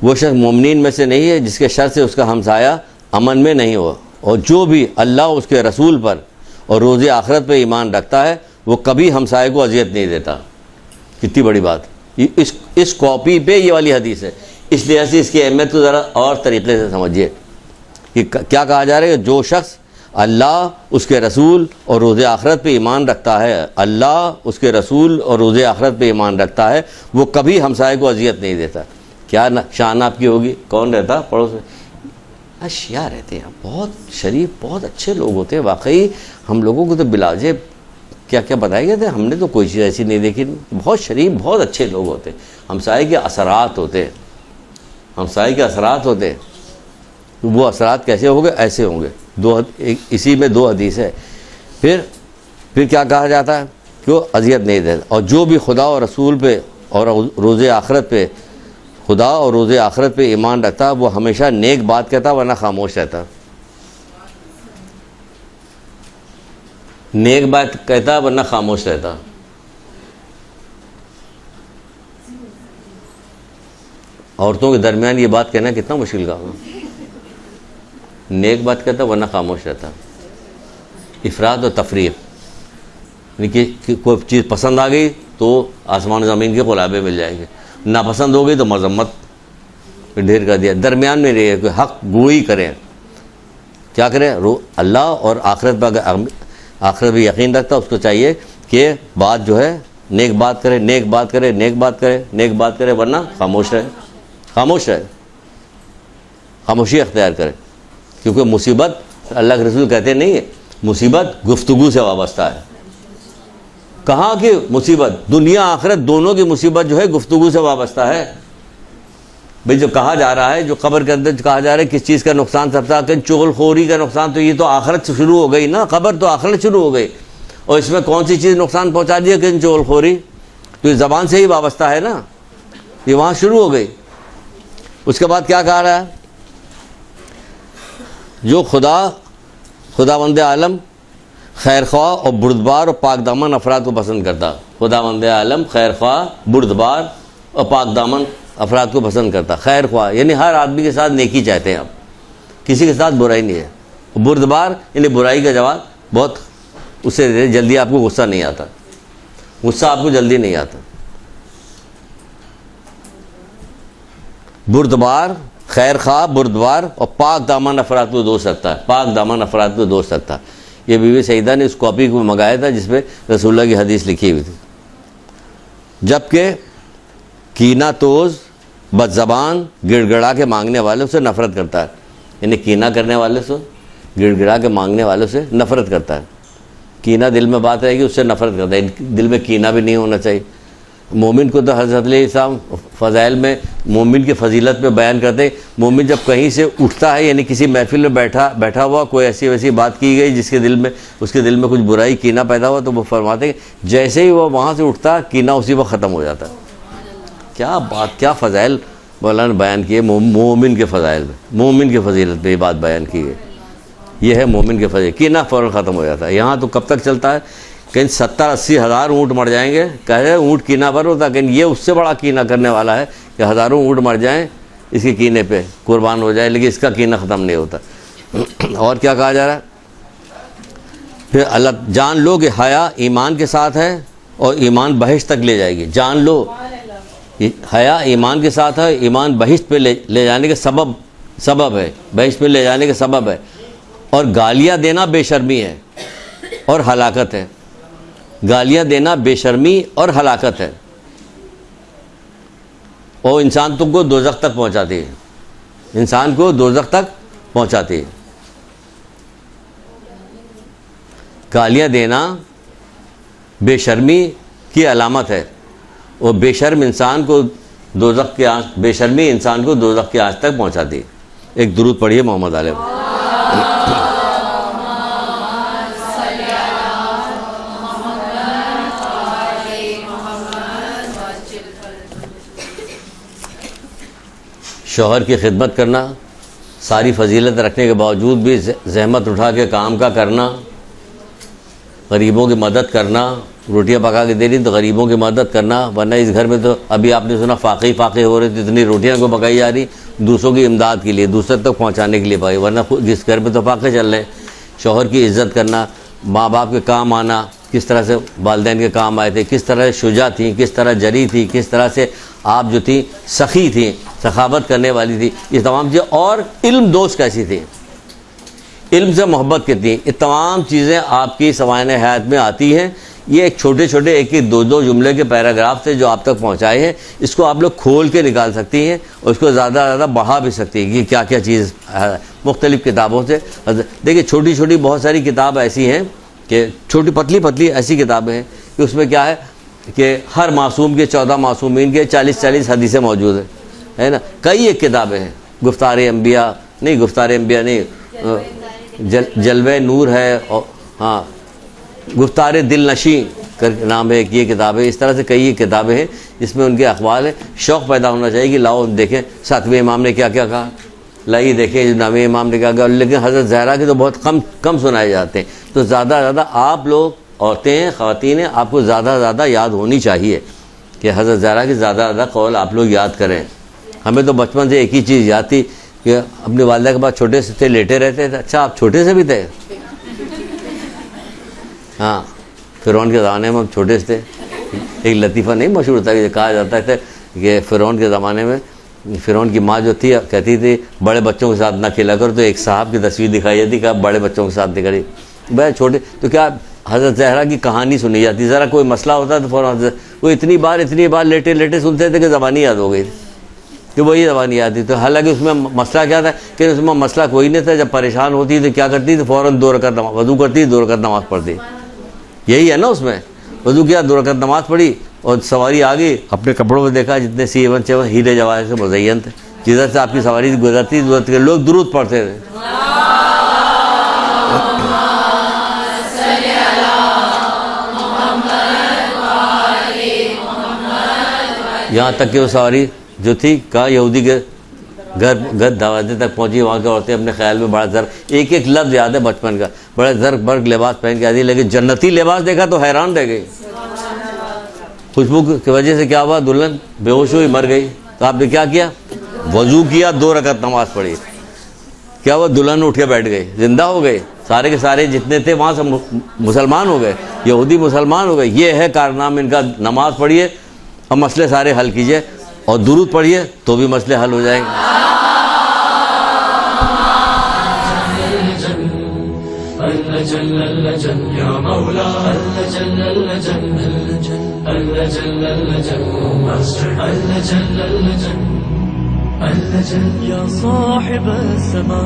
وہ شخص مومنین میں سے نہیں ہے جس کے شر سے اس کا ہمسایہ امن میں نہیں ہو. اور جو بھی اللہ اس کے رسول پر اور روز آخرت پہ ایمان رکھتا ہے وہ کبھی ہمسائے کو اذیت نہیں دیتا. کتنی بڑی بات. اس کاپی پہ یہ والی حدیث ہے, اس لیے سے اس کی اہمیت کو ذرا اور طریقے سے سمجھیے کہ کیا کہا جا رہا ہے. جو شخص اللہ اس کے رسول اور روز آخرت پہ ایمان رکھتا ہے, اللہ اس کے رسول اور روز آخرت پہ ایمان رکھتا ہے, وہ کبھی ہمسائے کو اذیت نہیں دیتا. کیا شان آپ کی ہوگی؟ کون رہتا پڑوس میں؟ اشیاء رہتے ہیں, بہت شریف, بہت اچھے لوگ ہوتے ہیں. واقعی ہم لوگوں کو تو بلاجے کیا کیا بتائے گئے تھے, ہم نے تو کوئی چیز ایسی نہیں دیکھی. بہت شریف, بہت اچھے لوگ ہوتے ہیں. ہمسائے کے اثرات ہوتے ہیں, ہمسائے کے اثرات ہوتے ہیں. وہ اثرات کیسے ہوں گے؟ ایسے ہوں گے. اسی میں 2 حدیث ہے. پھر کیا کہا جاتا ہے کہ وہ اذیت نہیں دیتا. اور جو بھی خدا اور رسول پہ اور روز آخرت پہ خدا اور روز آخرت پہ ایمان رکھتا وہ ہمیشہ نیک بات کہتا ورنہ خاموش رہتا. نیک بات کہتا ورنہ خاموش رہتا. عورتوں کے درمیان یہ بات کہنا کتنا مشکل کام ہے. نیک بات کہتا ورنہ خاموش رہتا. افراد و تفریق، یعنی کہ کوئی چیز پسند آ گئی تو آسمان و زمین کے غلابے مل جائیں گے، ناپسند ہو گئی تو مذمت ڈھیر کر دیا. درمیان میں رہے، کوئی حق گوئی کریں. کیا کریں؟ اللہ اور آخرت پر آخرت بھی یقین رکھتا اس کو چاہیے کہ بات جو ہے نیک بات کرے، نیک بات کرے، نیک بات کرے، نیک بات کرے، ورنہ خاموش رہے. خاموش رہے، خاموشی اختیار کرے. کیونکہ مصیبت اللہ کے رسول کہتے نہیں ہے مصیبت گفتگو سے وابستہ ہے. کہاں کی مصیبت؟ دنیا آخرت دونوں کی مصیبت جو ہے گفتگو سے وابستہ ہے. بھئی جو کہا جا رہا ہے، جو قبر کے اندر کہا جا رہا ہے کس چیز کا نقصان سب سے کہ چغل خوری کا نقصان، تو یہ تو آخرت سے شروع ہو گئی نا. قبر تو آخرت شروع ہو گئی، اور اس میں کون سی چیز نقصان پہنچا دی ہے کہ چغل خوری؟ تو یہ زبان سے ہی وابستہ ہے نا، یہ وہاں شروع ہو گئی. اس کے بعد کیا کہا رہا ہے؟ جو خداوند عالم خیر خواہ اور بردبار اور پاک دامن افراد کو پسند کرتا. خداوند عالم خیر خواہ، بردبار اور پاک دامن افراد کو پسند کرتا. خیر خواہ یعنی ہر آدمی کے ساتھ نیکی چاہتے ہیں آپ، کسی کے ساتھ برائی نہیں ہے. بردبار یعنی برائی کا جواب بہت اس سے جلدی آپ کو غصہ نہیں آتا، غصہ آپ کو جلدی نہیں آتا. بردبار، خیر خواہ، بردبار اور پاک دامن افراد کو دوست رکھتا ہے. پاک دامن افراد کو دوست رکھتا ہے. یہ بی بی سعیدہ نے اس کاپی کو منگایا تھا جس پہ رسول اللہ کی حدیث لکھی ہوئی تھی. جبکہ کینہ توز، بد زبان، گڑ گڑا کے مانگنے والوں سے نفرت کرتا ہے. یعنی کینہ کرنے والے سے، گڑ گڑا کے مانگنے والوں سے نفرت کرتا ہے. کینہ دل میں بات رہے گی اس سے نفرت کرتا ہے. دل میں کینہ بھی نہیں ہونا چاہیے. مومن کو تو حضرت علیہ السلام فضائل میں مومن کی فضیلت پہ بیان کرتے ہیں. مومن جب کہیں سے اٹھتا ہے، یعنی کسی محفل میں بیٹھا ہوا کوئی ایسی ویسی بات کی گئی جس کے دل میں اس کے دل میں کچھ برائی کینہ پیدا ہوا، تو وہ فرماتے ہیں جیسے ہی وہ وہاں سے اٹھتا کینہ اسی وقت ختم ہو جاتا. کیا بات، کیا فضائل مولانا نے بیان کیے مومن کے فضائل میں، مومن کی فضیلت پہ یہ بات بیان کی گئی. یہ ہے مومن کے فضیلت. کینہ فوراً ختم ہو جاتا ہے. یہاں تو کب تک چلتا ہے؟ کہیں 70-80 ہزار اونٹ مر جائیں گے، کہہ رہے اونٹ کینہ پر ہوتا، لیکن یہ اس سے بڑا کینہ کرنے والا ہے کہ ہزاروں اونٹ مر جائیں اس کے کینے پہ، قربان ہو جائے، لیکن اس کا کینہ ختم نہیں ہوتا. اور کیا کہا جا رہا ہے؟ پھر اللہ جان لو کہ حیا ایمان کے ساتھ ہے اور ایمان بہشت تک لے جائے گی. جان لو حیا ایمان کے ساتھ ہے، ایمان بہشت پہ لے جانے کے سبب ہے، بہشت پہ لے جانے کے سبب ہے. اور گالیاں دینا بے شرمی ہے اور ہلاکت ہے. گالیاں دینا بے شرمی اور ہلاکت ہے، اور انسان تم کو دوزخ تک پہنچاتی ہے. انسان کو دوزخ تک پہنچاتی ہے. گالیاں دینا بے شرمی کی علامت ہے، اور بے شرم انسان کو دوزخ کی آنچ، بے شرمی انسان کو دوزخ کی آنچ تک پہنچاتی ہے. ایک درود پڑھیے محمد علیہ. شوہر کی خدمت کرنا، ساری فضیلت رکھنے کے باوجود بھی زحمت اٹھا کے کام کا کرنا، غریبوں کی مدد کرنا، روٹیاں پکا کے دے رہی تو غریبوں کی مدد کرنا. ورنہ اس گھر میں تو ابھی آپ نے سنا فاقے ہو رہے تھے، اتنی روٹیاں کو پکائی جا رہی دوسروں کی امداد کے لیے، دوسرے تک پہنچانے کے لیے پکائی. ورنہ جس گھر میں تو فاقے چل رہے. شوہر کی عزت کرنا، ماں باپ کے کام آنا، کس طرح سے والدین کے کام آئے تھے، کس طرح شجاع تھیں، کس طرح جری تھی، کس طرح سے آپ جو تھیں سخی تھیں، سخاوت کرنے والی تھی، یہ تمام چیزیں. اور علم دوست کیسی تھی، علم سے محبت کتنی، یہ تمام چیزیں آپ کی سوانح حیات میں آتی ہیں. یہ ایک چھوٹے چھوٹے ایک دو جملے کے پیراگراف تھے جو آپ تک پہنچائے ہیں. اس کو آپ لوگ کھول کے نکال سکتی ہیں اور اس کو زیادہ سے زیادہ بڑھا بھی سکتی ہیں کہ کیا کیا چیز مختلف کتابوں سے. دیکھیے چھوٹی چھوٹی بہت ساری کتاب ایسی ہیں کہ چھوٹی پتلی ایسی کتابیں ہیں کہ اس میں کیا ہے کہ ہر معصوم کے 14 معصومین کے 40 حدیثیں موجود ہیں، ہے نا. کئی ایک کتابیں ہیں، گفتار انبیاء نہیں، جلوہ نور ہے، اور ہاں گفتار دل نشیں، نام ہے ایک، یہ کتاب ہے. اس طرح سے کئی کتابیں ہیں جس میں ان کے اقوال ہے. شوق پیدا ہونا چاہیے کہ لاؤ دیکھیں 7ویں امام نے کیا کیا کہا، لائیے دیکھیں 9ویں امام نے کیا کہا. لیکن حضرت زہرا کے تو بہت کم سنائے جاتے ہیں. تو زیادہ سے زیادہ آپ لوگ، عورتیں ہیں، خواتین ہیں، آپ کو زیادہ سے زیادہ یاد ہونی چاہیے کہ حضرت زہرا کی زیادہ سے زیادہ قول آپ لوگ یاد کریں. ہمیں تو بچپن سے ایک ہی چیز یاد تھی کہ اپنی والدہ کے بعد چھوٹے سے تھے، لیٹے رہتے تھے. اچھا آپ چھوٹے سے بھی تھے؟ ہاں، فرعون کے زمانے میں ہم چھوٹے سے تھے. ایک لطیفہ نہیں مشہور تھا کہ کہا جاتا تھا کہ فرعون کے زمانے میں فرعون کی ماں جو تھی کہتی تھی بڑے بچوں کے ساتھ نہ کھیلا کرو، تو ایک صاحب کی تصویر دکھائی جاتی کہ آپ بڑے بچوں کے ساتھ نکلی. بھائی چھوٹے تو کیا حضرت زہرا کی کہانی سنی جاتی، ذرا کوئی مسئلہ ہوتا تو فوراً وہ اتنی بار لیٹے سنتے تھے کہ زبانی یاد ہو گئی تھی کہ وہی زبانی یاد تھی. تو حالانکہ اس میں مسئلہ کیا تھا کہ اس میں مسئلہ کوئی نہیں تھا. جب پریشان ہوتی تو کیا کرتی تو فوراً 2 رکعت نماز وضو کرتی، 2 رکعت نماز پڑھتی. یہی ہے نا، اس میں وضو کیا، 2 رکعت نماز پڑھی اور سواری آ گئی. اپنے کپڑوں میں دیکھا جتنے C1 7 ہیرے جواہر سے مزین تھے. جدھر سے آپ کی سواری گزرتی لوگ درود پڑھتے تھے. یہاں تک کہ وہ سواری جو تھی کہا یہودی کے گھر دروازے تک پہنچی. وہاں کی عورتیں اپنے خیال میں بڑا ایک لفظ یاد ہے بچپن کا، بڑے زرق لباس پہن کے آتی، لیکن جنتی لباس دیکھا تو حیران رہ گئی. خوشبو کی وجہ سے کیا ہوا، دلہن بے ہوش ہوئی، مر گئی. تو آپ نے کیا کیا، وضو کیا، 2 رکعت نماز پڑھی. کیا ہوا، دلہن اٹھ کے بیٹھ گئی، زندہ ہو گئے. سارے کے سارے جتنے تھے وہاں سے مسلمان ہو گئے، یہودی مسلمان ہو گئے. یہ ہے کارنامہ ان کا. نماز پڑھیے اور مسئلے سارے حل کیجئے، اور درود پڑھیے تو بھی مسئلے حل ہو جائیں گے. يا صاحب السماء